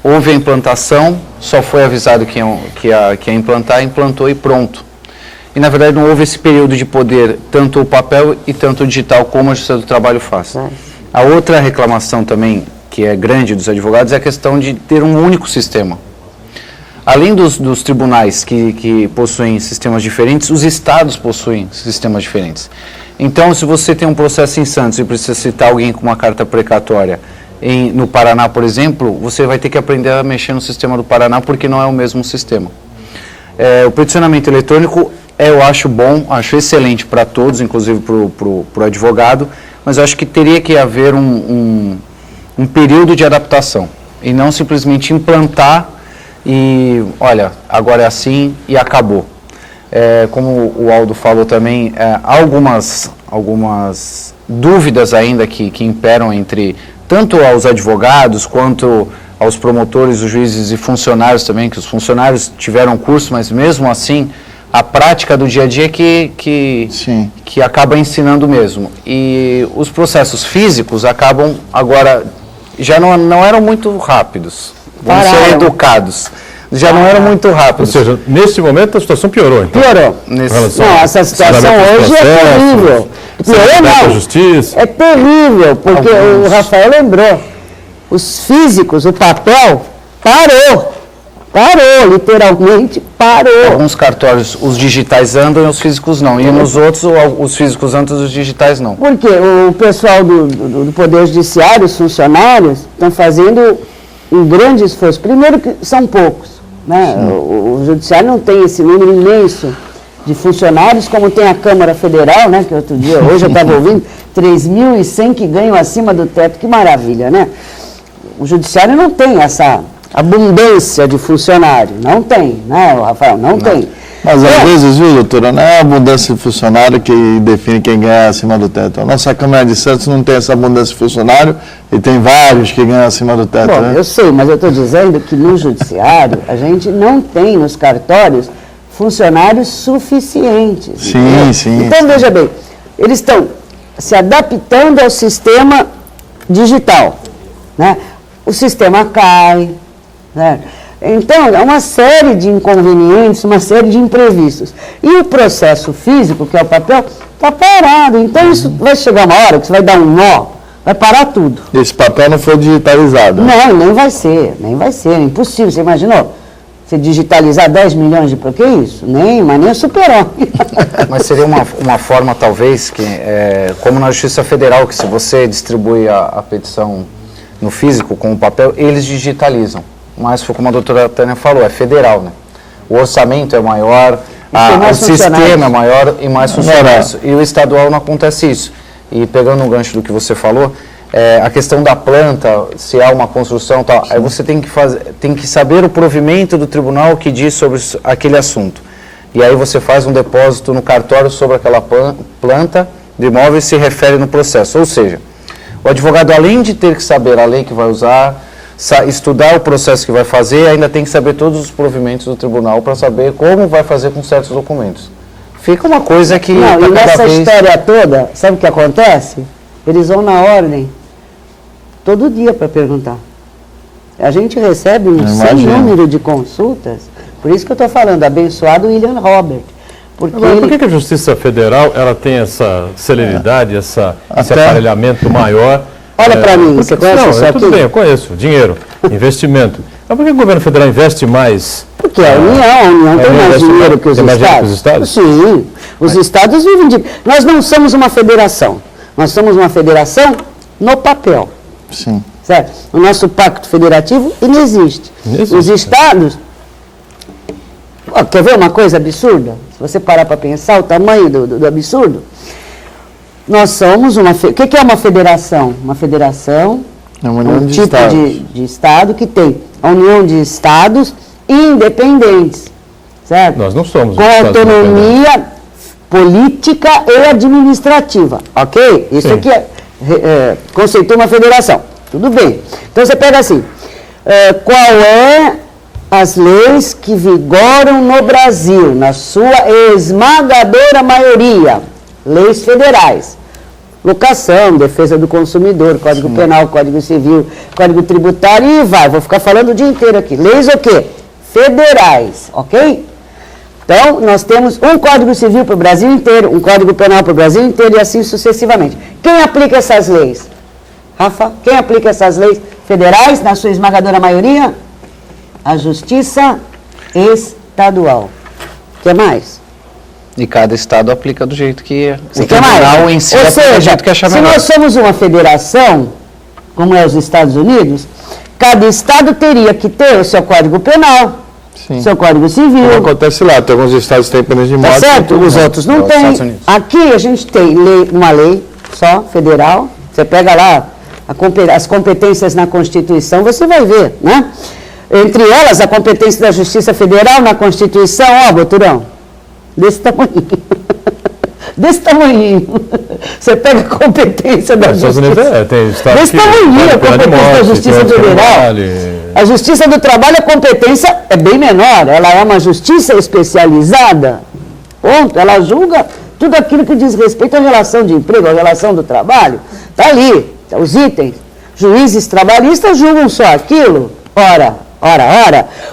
Houve a implantação, só foi avisado que ia implantar, implantou e pronto. E, na verdade, não houve esse período de poder, tanto o papel e tanto o digital, como a Justiça do Trabalho faz. A outra reclamação também, que é grande dos advogados, é a questão de ter um único sistema. Além dos tribunais que possuem sistemas diferentes, os estados possuem sistemas diferentes. Então, se você tem um processo em Santos e precisa citar alguém com uma carta precatória no Paraná, por exemplo, você vai ter que aprender a mexer no sistema do Paraná, porque não é o mesmo sistema. O peticionamento eletrônico, eu acho bom, acho excelente para todos, inclusive para o advogado, mas eu acho que teria que haver um período de adaptação, e não simplesmente implantar e, olha, agora é assim e acabou. Como o Aldo falou também, há algumas dúvidas ainda que imperam entre tanto aos advogados quanto aos promotores, os juízes e funcionários também, que os funcionários tiveram curso, mas mesmo assim a prática do dia a dia que acaba ensinando mesmo. E os processos físicos acabam agora, já não eram muito rápidos. Vamos ser educados. Já não eram muito rápidos. Ou seja, nesse momento a situação piorou, então. Piorou. Não, essa situação hoje é terrível. Piorou não. Justiça. É terrível, porque o Rafael lembrou. Os físicos, o papel, parou, literalmente parou. Alguns cartórios, os digitais andam e os físicos não. E nos outros, os físicos andam e os digitais não. Porque o pessoal do Poder Judiciário, os funcionários, estão fazendo um grande esforço. Primeiro que são poucos, né? O Judiciário não tem esse número imenso de funcionários, como tem a Câmara Federal, né? Que hoje eu estava ouvindo, 3.100 que ganham acima do teto, que maravilha, né? O Judiciário não tem essa abundância de funcionário, não tem, né, Rafael? Não tem. Mas às vezes, viu, doutora, não é a abundância de funcionário que define quem ganha acima do teto. A nossa Câmara de Santos não tem essa abundância de funcionário e tem vários que ganham acima do teto. Bom, né? Eu sei, mas eu estou dizendo que no Judiciário a gente não tem nos cartórios funcionários suficientes. Sim. Então, veja bem, eles estão se adaptando ao sistema digital, né? O sistema cai, né? Então, é uma série de inconvenientes, uma série de imprevistos. E o processo físico, que é o papel, Está parado. Então isso vai chegar uma hora que você vai dar um nó, vai parar tudo. Esse papel não foi digitalizado. Não, nem vai ser, é impossível. Você imaginou? Você digitalizar 10 milhões de... Que isso? Mas nem o super-homem. Mas seria uma forma, talvez, que como na Justiça Federal, que se você distribui a petição no físico com o papel, eles digitalizam. Mas, como a doutora Tânia falou, é federal, né? O orçamento é maior, o sistema é maior e mais funcionários. E o estadual não acontece isso. E pegando um gancho do que você falou, a questão da planta, se há uma construção, tal, aí você tem que saber o provimento do tribunal que diz sobre aquele assunto. E aí você faz um depósito no cartório sobre aquela planta de imóvel e se refere no processo. Ou seja, o advogado, além de ter que saber a lei que vai usar, estudar o processo que vai fazer, ainda tem que saber todos os provimentos do tribunal para saber como vai fazer com certos documentos. Fica uma coisa que... Não, e nessa história toda, sabe o que acontece? Eles vão na ordem todo dia para perguntar. A gente recebe um sem número de consultas, por isso que eu estou falando, abençoado William Robert. Agora, por que a Justiça Federal ela tem essa celeridade, esse aparelhamento maior? Olha para mim, você conhece isso aqui? Tudo bem, eu conheço. Dinheiro, investimento. Mas por que o governo federal investe mais? Porque a União tem mais dinheiro que os Estados. Sim, os Estados vivem de... Nós não somos uma federação. Nós somos uma federação no papel. Sim. Certo? O nosso pacto federativo inexiste. Os Estados... quer ver uma coisa absurda? Se você parar para pensar o tamanho do absurdo, nós somos uma... O que é uma federação? Uma federação é um tipo de Estado que tem a união de Estados independentes, certo? Nós não somos. Com autonomia política e administrativa, ok? Isso aqui conceitua uma federação. Tudo bem. Então você pega assim, qual é as leis que vigoram no Brasil, na sua esmagadora maioria? Leis federais. Locação, defesa do consumidor, Código Penal, Código Civil, Código Tributário e vou ficar falando o dia inteiro aqui. Leis o quê? Federais, ok? Então, nós temos um Código Civil para o Brasil inteiro, um Código Penal para o Brasil inteiro e assim sucessivamente. Quem aplica essas leis? Rafa, quem aplica essas leis federais, na sua esmagadora maioria? A Justiça Estadual. O que mais? E cada estado aplica do jeito que o tribunal em si aplica do jeito que achar melhor. Se nós somos uma federação, como é os Estados Unidos, cada estado teria que ter o seu Código Penal, seu Código Civil. Como acontece lá, tem alguns estados que têm pena de morte. Tá certo? Os outros não têm. Aqui a gente tem uma lei só, federal. Você pega lá as competências na Constituição, você vai ver, né? Entre elas, a competência da Justiça Federal na Constituição, Boturão. Desse tamanho. Desse tamanho. Você pega a competência da Justiça. Desse tamanho, a competência da Justiça Federal. A Justiça do Trabalho, a competência é bem menor. Ela é uma justiça especializada. Ponto. Ela julga tudo aquilo que diz respeito à relação de emprego, à relação do trabalho. Está ali, os itens. Juízes trabalhistas julgam só aquilo. Ora.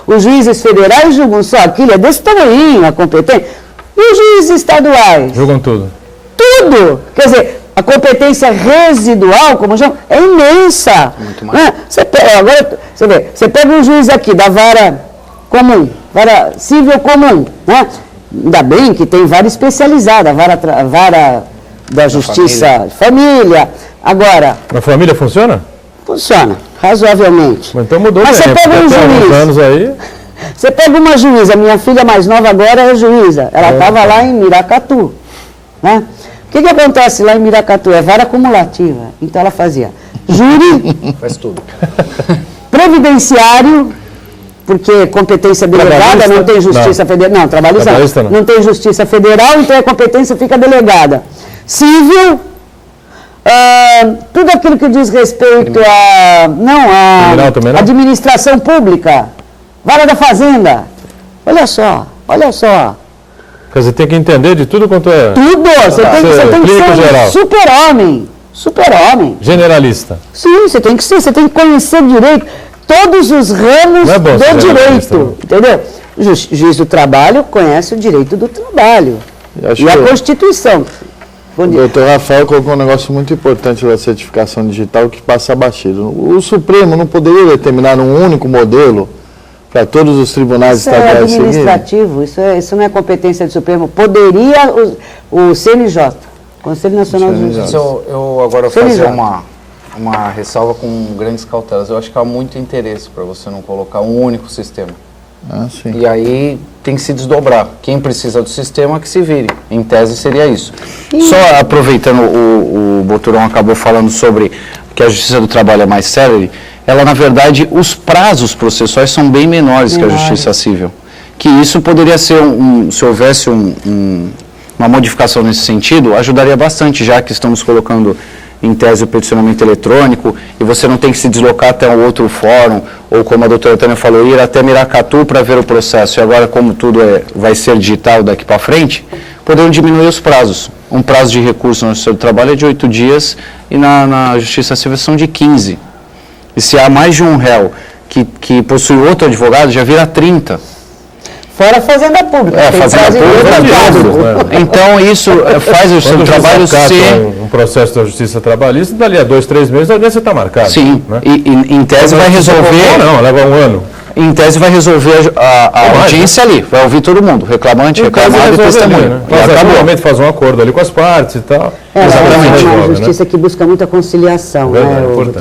Os juízes federais julgam só aquilo. É desse tamanho a competência. E os juízes estaduais? Julgam tudo. Tudo! Quer dizer, a competência residual, como chama, é imensa. Muito mais. Né? Você pega um juiz aqui da vara comum, vara civil comum, né? Ainda bem que tem vara especializada, a vara da justiça família. Agora... A família funciona? Funciona, razoavelmente. Então mudou. Mas você pega um juiz... anos aí... Você pega uma juíza, minha filha mais nova agora é juíza, ela estava lá em Miracatu, né? O que acontece lá em Miracatu? É vara acumulativa, então ela fazia júri, faz tudo, previdenciário, porque competência delegada não tem justiça federal, não, trabalhista não tem justiça federal, então a competência fica delegada. Civil, tudo aquilo que diz respeito a administração pública. Vara da Fazenda. Olha só. Quer dizer, tem que entender de tudo quanto é... Tudo! Você tem que ser um super-homem. Generalista. Sim, você tem que conhecer direito, todos os ramos do direito. Entendeu? O juiz do trabalho conhece o direito do trabalho. E a Constituição. Bom O dia. doutor Rafael colocou um negócio muito importante da certificação digital que passa batido. O Supremo não poderia determinar um único modelo para todos os tribunais Isso é estaduais seguirem? administrativo, isso não é competência do Supremo. Poderia o CNJ, Conselho Nacional de Justiça. Eu agora vou fazer uma ressalva com grandes cautelas. Eu acho que há muito interesse para você não colocar um único sistema. Ah, sim. E aí tem que se desdobrar. Quem precisa do sistema que se vire. Em tese seria isso. Só aproveitando, o Boturão acabou falando sobre que a Justiça do Trabalho é mais célere. Ela, na verdade, os prazos processuais são bem menores que a Justiça Civil. Que isso poderia ser, se houvesse uma modificação nesse sentido, ajudaria bastante, já que estamos colocando em tese o peticionamento eletrônico, e você não tem que se deslocar até um outro fórum, ou como a doutora Tânia falou, ir até Miracatu para ver o processo, e agora como tudo vai ser digital daqui para frente, poderiam diminuir os prazos. Um prazo de recurso na Justiça do Trabalho é de 8 dias, e na Justiça Civil são de 15. E se há mais de um réu que possui outro advogado, já vira 30. Fora a Fazenda Pública. Fazenda Pública. Então, isso faz o seu trabalho ser... um processo da Justiça Trabalhista, dali a 2, 3 meses, a audiência está marcada. Sim, né? e em tese vai resolver... Não, leva um ano. Em tese vai resolver a audiência ali, vai ouvir todo mundo, reclamante, reclamado e testemunha. Né? Provavelmente faz um acordo ali com as partes e tal. Exatamente. É uma justiça que busca muita conciliação, Vamos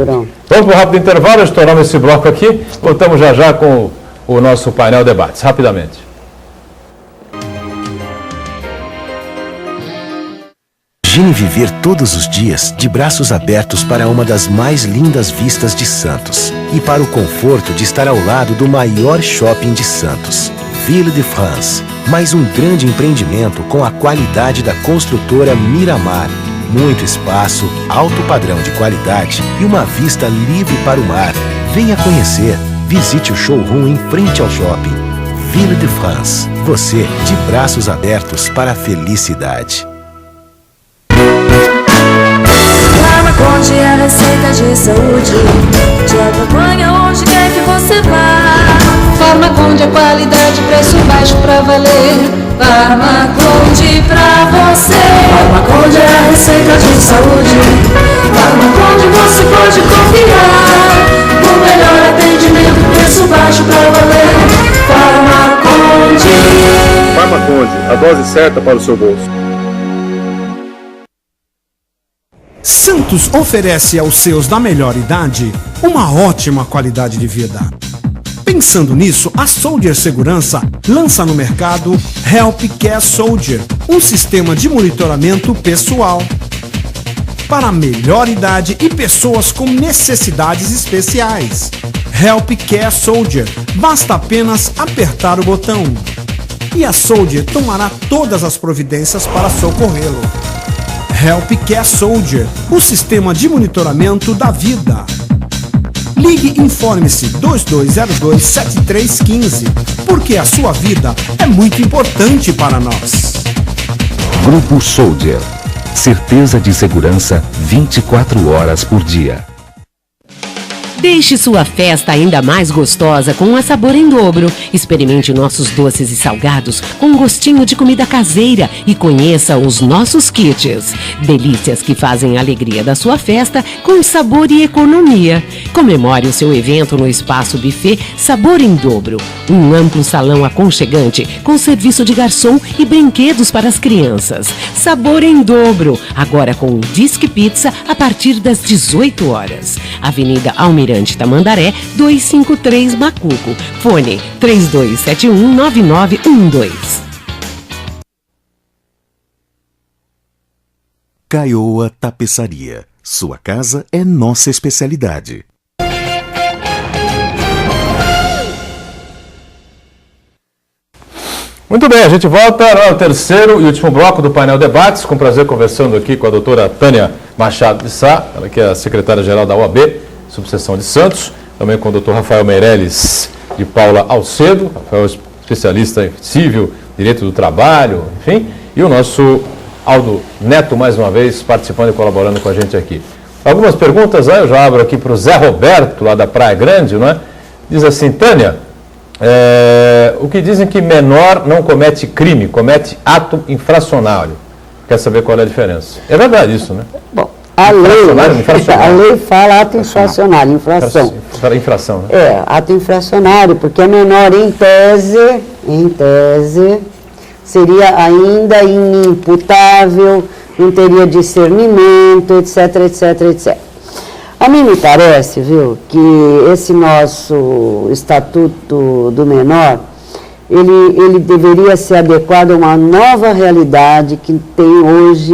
para o rápido intervalo, estouramos esse bloco aqui, voltamos já com o nosso painel debates, rapidamente. Imagine viver todos os dias de braços abertos para uma das mais lindas vistas de Santos e para o conforto de estar ao lado do maior shopping de Santos, Ville de France. Mais um grande empreendimento com a qualidade da construtora Miramar. Muito espaço, alto padrão de qualidade e uma vista livre para o mar. Venha conhecer. Visite o showroom em frente ao shopping. Ville de France. Você de braços abertos para a felicidade. Farmaconde é a receita de saúde. Te acompanha onde quer que você vá. Farmaconde é qualidade, preço baixo pra valer. Farmaconde pra você. Farmaconde é a receita de saúde. Farmaconde você pode confiar. O melhor atendimento, preço baixo pra valer. Farmaconde. Farmaconde, a dose certa para o seu bolso. Santos oferece aos seus da melhor idade uma ótima qualidade de vida. Pensando nisso, a Soldier Segurança lança no mercado Help Care Soldier, um sistema de monitoramento pessoal para a melhor idade e pessoas com necessidades especiais. Help Care Soldier, basta apenas apertar o botão e a Soldier tomará todas as providências para socorrê-lo. Help Care Soldier, o sistema de monitoramento da vida. Ligue e informe-se 2202-7315, porque a sua vida é muito importante para nós. Grupo Soldier. Certeza de segurança 24 horas por dia. Deixe sua festa ainda mais gostosa com a Sabor em Dobro. Experimente nossos doces e salgados com gostinho de comida caseira e conheça os nossos kits. Delícias que fazem a alegria da sua festa com sabor e economia. Comemore o seu evento no Espaço Buffet Sabor em Dobro. Um amplo salão aconchegante com serviço de garçom e brinquedos para as crianças. Sabor em Dobro, agora com Disque Pizza a partir das 18 horas. Avenida Almirante Tamandaré, 253 Macuco. Fone 32719912. Caioa Tapeçaria. Sua casa é nossa especialidade. Muito bem, a gente volta ao terceiro e último bloco do painel debates, com prazer conversando aqui com a doutora Tânia Machado de Sá, ela que é a secretária-geral da OAB, subseção de Santos, também com o doutor Rafael Meirelles de Paula Alcedo, Rafael especialista em civil, direito do trabalho, enfim, e o nosso Aldo Neto, mais uma vez, participando e colaborando com a gente aqui. Algumas perguntas, eu já abro aqui para o Zé Roberto, lá da Praia Grande, não é? Diz assim, Tânia, o que dizem que menor não comete crime, comete ato infracionário. quer saber qual é a diferença. É verdade isso, né? Bom, a lei fala ato infracionário, infração. Infração, né? Ato infracionário, porque é menor em tese, seria ainda inimputável, não teria discernimento, etc. A mim me parece, viu, que esse nosso Estatuto do Menor, ele deveria ser adequado a uma nova realidade que tem hoje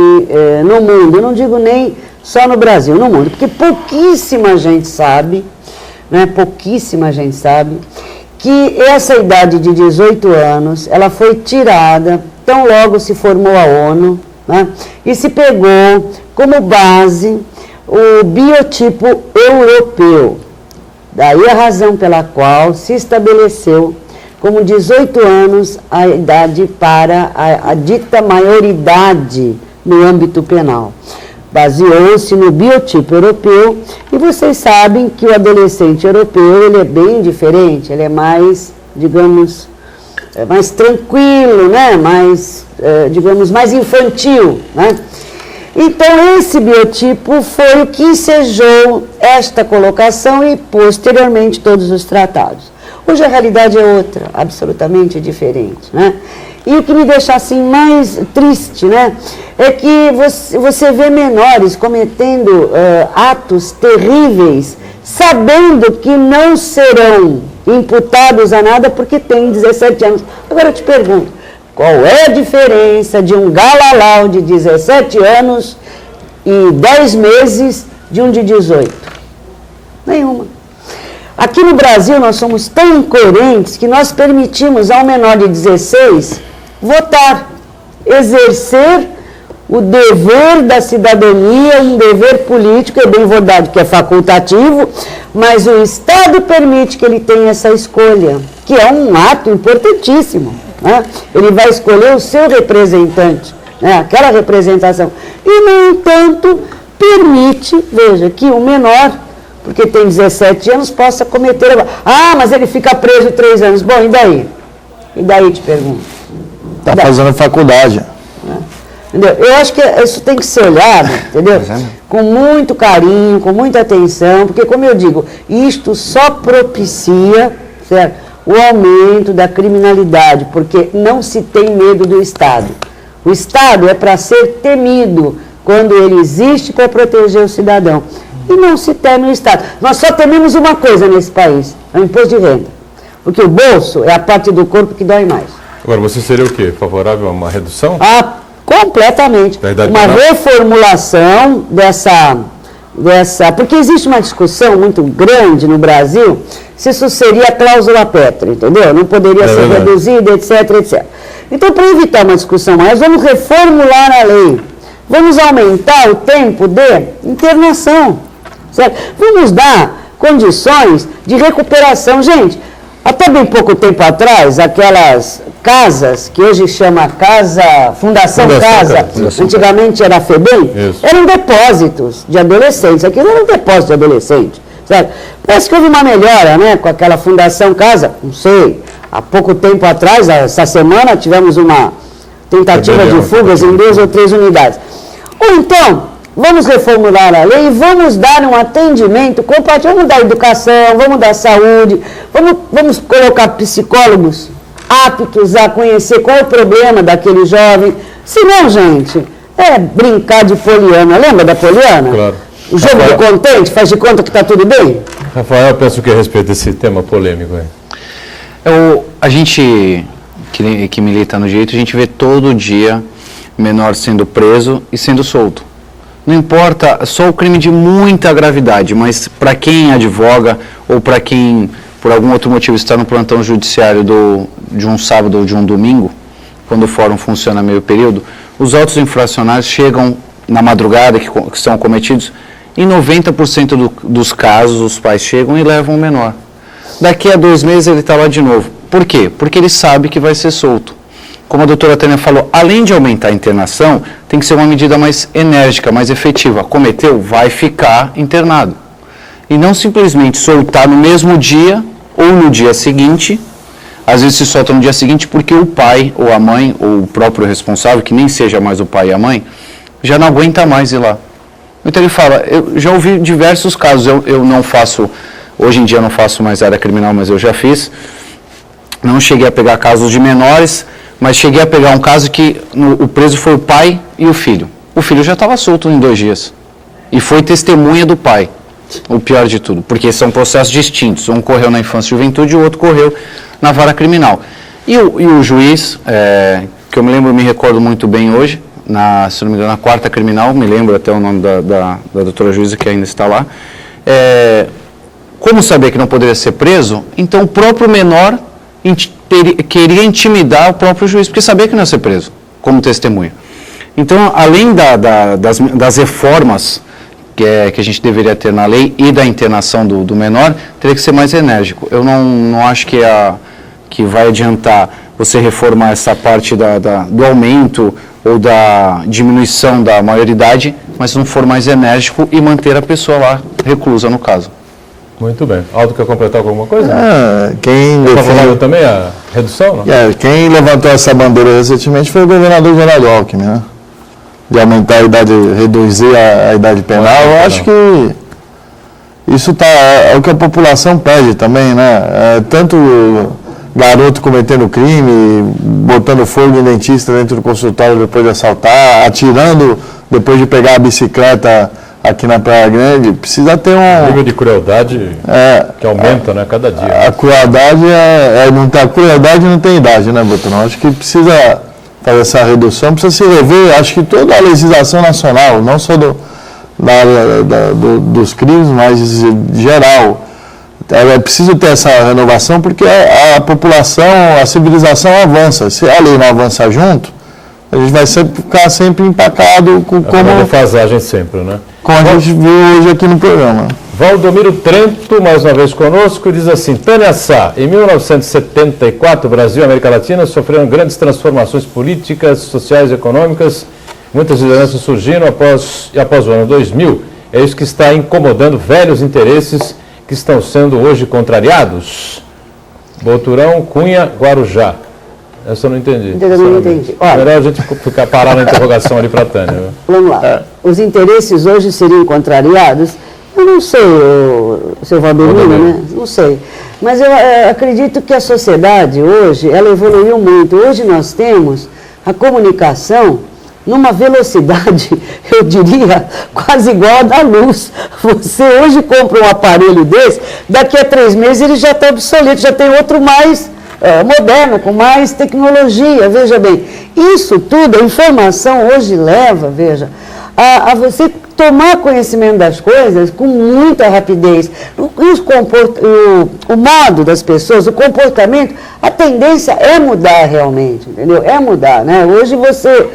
no mundo. Eu não digo nem só no Brasil, no mundo, porque pouquíssima gente sabe, que essa idade de 18 anos, ela foi tirada, tão logo se formou a ONU, né, e se pegou como base o biotipo europeu. Daí a razão pela qual se estabeleceu como 18 anos a idade para a dita maioridade no âmbito penal. Baseou-se no biotipo europeu e vocês sabem que o adolescente europeu ele é bem diferente, ele é mais, digamos, mais tranquilo, né? Mais, digamos, mais infantil, né? Então esse biotipo foi o que ensejou esta colocação e posteriormente todos os tratados. Hoje a realidade é outra, absolutamente diferente, né? E o que me deixa assim mais triste, né, é que você vê menores cometendo atos terríveis, sabendo que não serão imputados a nada porque têm 17 anos. Agora eu te pergunto, qual é a diferença de um galalau de 17 anos e 10 meses de um de 18? Nenhuma. Aqui no Brasil nós somos tão incoerentes que nós permitimos ao menor de 16 votar, exercer o dever da cidadania, um dever político, é bem verdade que é facultativo, mas o Estado permite que ele tenha essa escolha, que é um ato importantíssimo, né? Ele vai escolher o seu representante, né? Aquela representação, e no entanto permite, veja, que o menor, porque tem 17 anos, possa cometer... mas ele fica preso 3 anos. Bom, e daí? E daí, te pergunto? Está fazendo faculdade. Entendeu? Eu acho que isso tem que ser olhado, entendeu? Com muito carinho, com muita atenção, porque, como eu digo, isto só propicia, certo, o aumento da criminalidade, porque não se tem medo do Estado. O Estado é para ser temido quando ele existe para proteger o cidadão. E não se teme o Estado. Nós só tememos uma coisa nesse país, é o imposto de renda. Porque o bolso é a parte do corpo que dói mais. Agora, você seria o quê? Favorável a uma redução? Completamente. Uma reformulação dessa... Porque existe uma discussão muito grande no Brasil se isso seria cláusula pétrea, entendeu? Não poderia ser reduzida, etc. Então, para evitar uma discussão maior, vamos reformular a lei. Vamos aumentar o tempo de internação. Certo? Vamos dar condições de recuperação. Gente, até bem pouco tempo atrás, aquelas casas, que hoje chama Fundação Casa, antigamente era a FEBEM, eram depósitos de adolescentes. Aquilo era um depósito de adolescente. Certo? Parece que houve uma melhora, né, com aquela Fundação Casa, não sei, há pouco tempo atrás, essa semana, tivemos uma tentativa de fugas em 2 ou 3 unidades. Ou então, vamos reformular a lei e vamos dar um atendimento compatível, vamos dar educação, vamos dar saúde, vamos colocar psicólogos aptos a conhecer qual é o problema daquele jovem. Se não, gente, é brincar de Poliana. Lembra da Poliana? Claro. O jogo do contente, faz de conta que está tudo bem? Rafael, penso que a respeito desse tema polêmico aí. A gente que milita no direito, a gente vê todo dia menor sendo preso e sendo solto. Não importa, só o crime de muita gravidade, mas para quem advoga ou para quem, por algum outro motivo, está no plantão judiciário de um sábado ou de um domingo, quando o fórum funciona meio período, os autos infracionais chegam na madrugada, que são cometidos, em 90% dos casos, os pais chegam e levam o menor. Daqui a 2 meses ele está lá de novo. Por quê? Porque ele sabe que vai ser solto. Como a doutora Tânia falou, além de aumentar a internação, tem que ser uma medida mais enérgica, mais efetiva. Cometeu, vai ficar internado. E não simplesmente soltar no mesmo dia ou no dia seguinte, às vezes se solta no dia seguinte porque o pai ou a mãe, ou o próprio responsável, que nem seja mais o pai e a mãe, já não aguenta mais ir lá. Então ele fala, eu já ouvi diversos casos, eu não faço, hoje em dia eu não faço mais área criminal, mas eu já fiz, não cheguei a pegar casos de menores, mas cheguei a pegar um caso que o preso foi o pai e o filho. O filho já estava solto em 2 dias e foi testemunha do pai, o pior de tudo, porque são processos distintos, um correu na infância e juventude e o outro correu na vara criminal. E o juiz, que eu me recordo muito bem hoje, se não me engano, na 4ª criminal, me lembro até o nome da doutora juíza que ainda está lá, como saber que não poderia ser preso, então o próprio menor queria intimidar o próprio juiz, porque sabia que não ia ser preso, como testemunha. Então, além das reformas que a gente deveria ter na lei e da internação do menor, teria que ser mais enérgico. Eu não acho que vai adiantar você reformar essa parte do aumento ou da diminuição da maioridade, mas se não for mais enérgico e manter a pessoa lá reclusa, no caso. Muito bem. Aldo, quer completar com alguma coisa? Quem defendeu também a redução? Não? Quem levantou essa bandeira recentemente foi o governador Geraldo Alckmin, né? De aumentar a idade, reduzir a idade penal. Eu acho que isso é o que a população pede também, né? Tanto garoto cometendo crime, botando fogo em dentista dentro do consultório depois de assaltar, atirando depois de pegar a bicicleta aqui na Praia Grande, precisa ter um nível de crueldade que aumenta, né, cada dia. A crueldade a crueldade não tem idade, né, Boturão? Acho que precisa fazer essa redução, precisa se rever, acho que toda a legislação nacional, não só da área dos crimes, mas geral. É preciso ter essa renovação porque a população, a civilização avança. Se a lei não avança junto, a gente vai ficar sempre empacado com como defasagem sempre, né? Como a gente viu hoje aqui no programa. Valdomiro Trento, mais uma vez conosco, diz assim: Tânia Sá, em 1974, o Brasil e a América Latina sofreram grandes transformações políticas, sociais e econômicas. Muitas lideranças surgiram após o ano 2000. É isso que está incomodando velhos interesses que estão sendo hoje contrariados? Boturão, Cunha, Guarujá. Essa eu não entendi. Não entendi. Olha, melhor a gente parar na interrogação ali para a Tânia. Vamos lá. Os interesses hoje seriam contrariados? Eu não sei, seu Valdomiro, né? Não sei. Mas eu acredito que a sociedade hoje, ela evoluiu muito. Hoje nós temos a comunicação numa velocidade, eu diria, quase igual a da luz. Você hoje compra um aparelho desse, daqui a 3 meses ele já está obsoleto, já tem outro mais moderno, com mais tecnologia, veja bem. Isso tudo, a informação hoje leva, veja, a você tomar conhecimento das coisas com muita rapidez. O modo das pessoas, o comportamento, a tendência é mudar realmente, entendeu? É mudar, né? Hoje você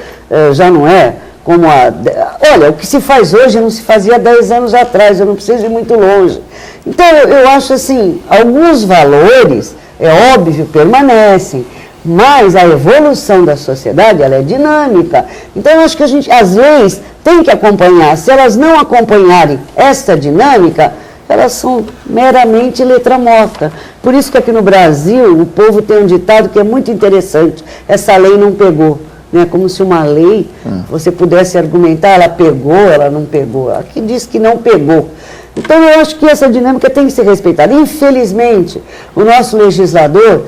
já não é como olha, o que se faz hoje não se fazia 10 anos atrás, eu não preciso ir muito longe. Então, eu acho assim, alguns valores, é óbvio, permanecem, mas a evolução da sociedade, ela é dinâmica. Então, eu acho que a gente, às vezes, tem que acompanhar. Se elas não acompanharem essa dinâmica, elas são meramente letra morta. Por isso que aqui no Brasil, o povo tem um ditado que é muito interessante: essa lei não pegou. Né? Como se uma lei, você pudesse argumentar, ela pegou, ela não pegou. Aqui diz que não pegou. Então, eu acho que essa dinâmica tem que ser respeitada. Infelizmente, o nosso legislador,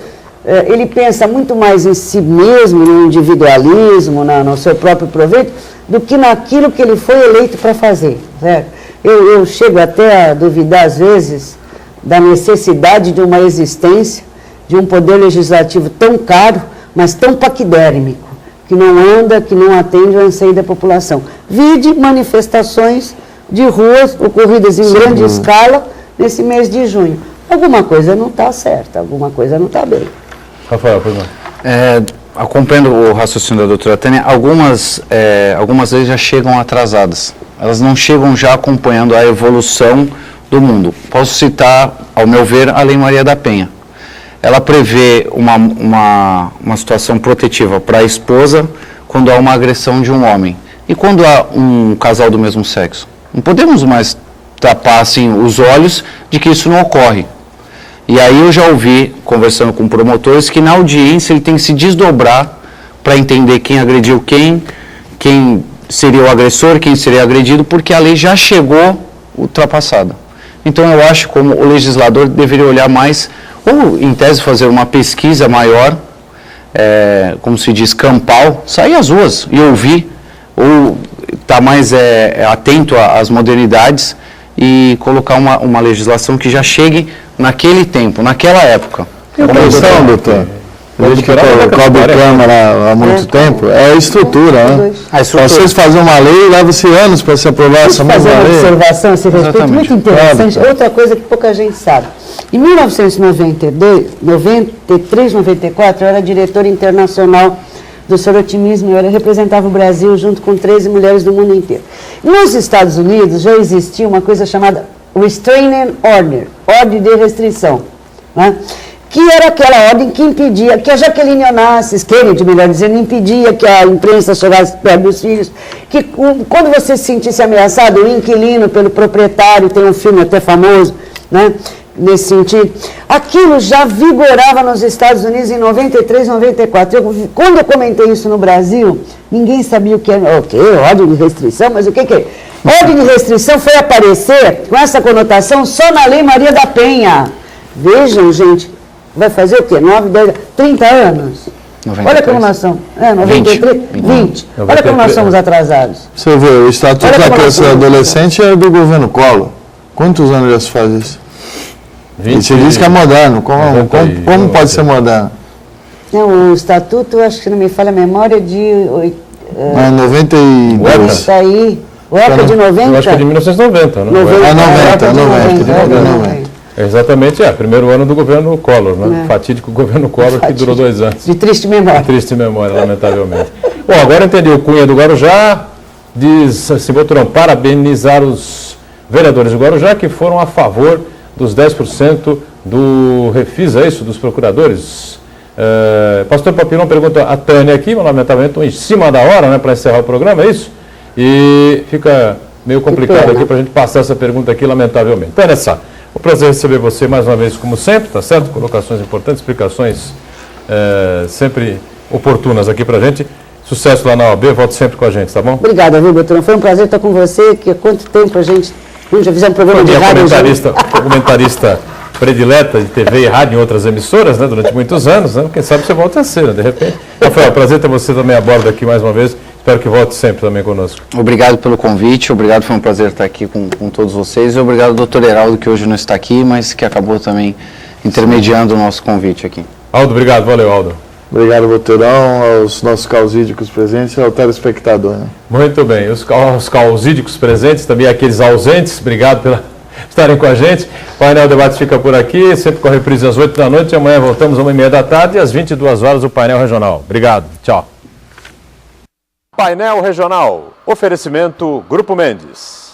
ele pensa muito mais em si mesmo, no individualismo, no seu próprio proveito, do que naquilo que ele foi eleito para fazer. Certo? Eu chego até a duvidar, às vezes, da necessidade de uma existência, de um poder legislativo tão caro, mas tão paquidérmico, que não anda, que não atende ao anseio da população. Vide manifestações de ruas ocorridas em grande escala nesse mês de junho. Alguma coisa não está certa, alguma coisa não está bem. Rafael, por favor. Acompanhando o raciocínio da doutora Tânia, algumas leis já chegam atrasadas. Elas não chegam já acompanhando a evolução do mundo. Posso citar, ao meu ver, a Lei Maria da Penha. Ela prevê uma situação protetiva para a esposa quando há uma agressão de um homem. E quando há um casal do mesmo sexo? Não podemos mais tapar assim, os olhos de que isso não ocorre. E aí eu já ouvi, conversando com promotores, que na audiência ele tem que se desdobrar para entender quem agrediu quem seria o agressor, quem seria agredido, porque a lei já chegou ultrapassada. Então eu acho como o legislador deveria olhar mais, ou em tese fazer uma pesquisa maior, como se diz, campal, sair às ruas e ouvir, ou estar mais atento às modernidades e colocar uma legislação que já chegue naquele tempo, naquela época. Comissão, doutor. Desde que cobre Câmara há muito tempo, é a estrutura, né? Vocês fazem uma lei, leva-se anos para se aprovar essa mesma lei. Fazer uma observação a esse respeito muito interessante. Outra coisa que pouca gente sabe. Em 1993, 94, eu era diretora internacional do Sorotimismo, eu representava o Brasil junto com 13 mulheres do mundo inteiro. Nos Estados Unidos já existia uma coisa chamada Restraining Order, ordem de restrição, né? Que era aquela ordem que impedia, que a Jaqueline Onassis, Kennedy, melhor dizendo, impedia que a imprensa chegasse perto dos filhos, que quando você se sentisse ameaçado, o inquilino pelo proprietário, tem um filme até famoso, né, nesse sentido, aquilo já vigorava nos Estados Unidos em 93, 94. Quando eu comentei isso no Brasil, ninguém sabia o que era, ordem de restrição, mas o que é? Ordem de restrição foi aparecer com essa conotação só na Lei Maria da Penha. Vejam, gente, vai fazer o quê? 9, 10, 30 anos? 93. Olha como nós somos. 93, 20. Olha como nós somos atrasados. Você vê, o Estatuto da Criança e Adolescente é do governo Collor. Quantos anos já se faz isso? 20, e você diz que é moderno. Como pode ser moderno? Não, o Estatuto, acho que não me falha a memória, de... 92. Isso aí. O ECA de 90? Eu acho que é de 1990, né? 90. Exatamente, primeiro ano do governo Collor, né? Fatídico governo Collor, que durou 2 anos. De triste memória. De triste memória, lamentavelmente. Bom, agora entendi, o Cunha do Guarujá diz assim, Boturão, parabenizar os vereadores do Guarujá que foram a favor dos 10% do refis, é isso, dos procuradores. Pastor Papilão pergunta a Tânia aqui, mas lamentavelmente em cima da hora, né, para encerrar o programa, é isso? E fica meio complicado aqui para a gente passar essa pergunta aqui, lamentavelmente. Tânia Sá, um prazer receber você mais uma vez, como sempre, tá certo? Colocações importantes, explicações sempre oportunas aqui para a gente. Sucesso lá na OAB, volte sempre com a gente, tá bom? Obrigada, viu, Boturão? Foi um prazer estar com você, que há quanto tempo a gente já fizemos um programa de rádio. Comentarista predileta de TV e rádio em outras emissoras, né, durante muitos anos, né? Quem sabe você volta a ser, né, de repente. Rafael, prazer ter você também a bordo aqui mais uma vez. Espero que volte sempre também conosco. Obrigado pelo convite, obrigado, foi um prazer estar aqui com todos vocês. E obrigado ao doutor Heraldo, que hoje não está aqui, mas que acabou também intermediando o nosso convite aqui. Aldo, obrigado, valeu, Aldo. Obrigado, Boturão, aos nossos causídicos presentes e ao telespectador. Né? Muito bem, os causídicos presentes, também aqueles ausentes, obrigado por estarem com a gente. O Painel Debate fica por aqui, sempre com a reprise às 8 da noite. Amanhã voltamos às 1h30 da tarde e às 22 horas o Painel Regional. Obrigado, tchau. Painel Regional, oferecimento Grupo Mendes.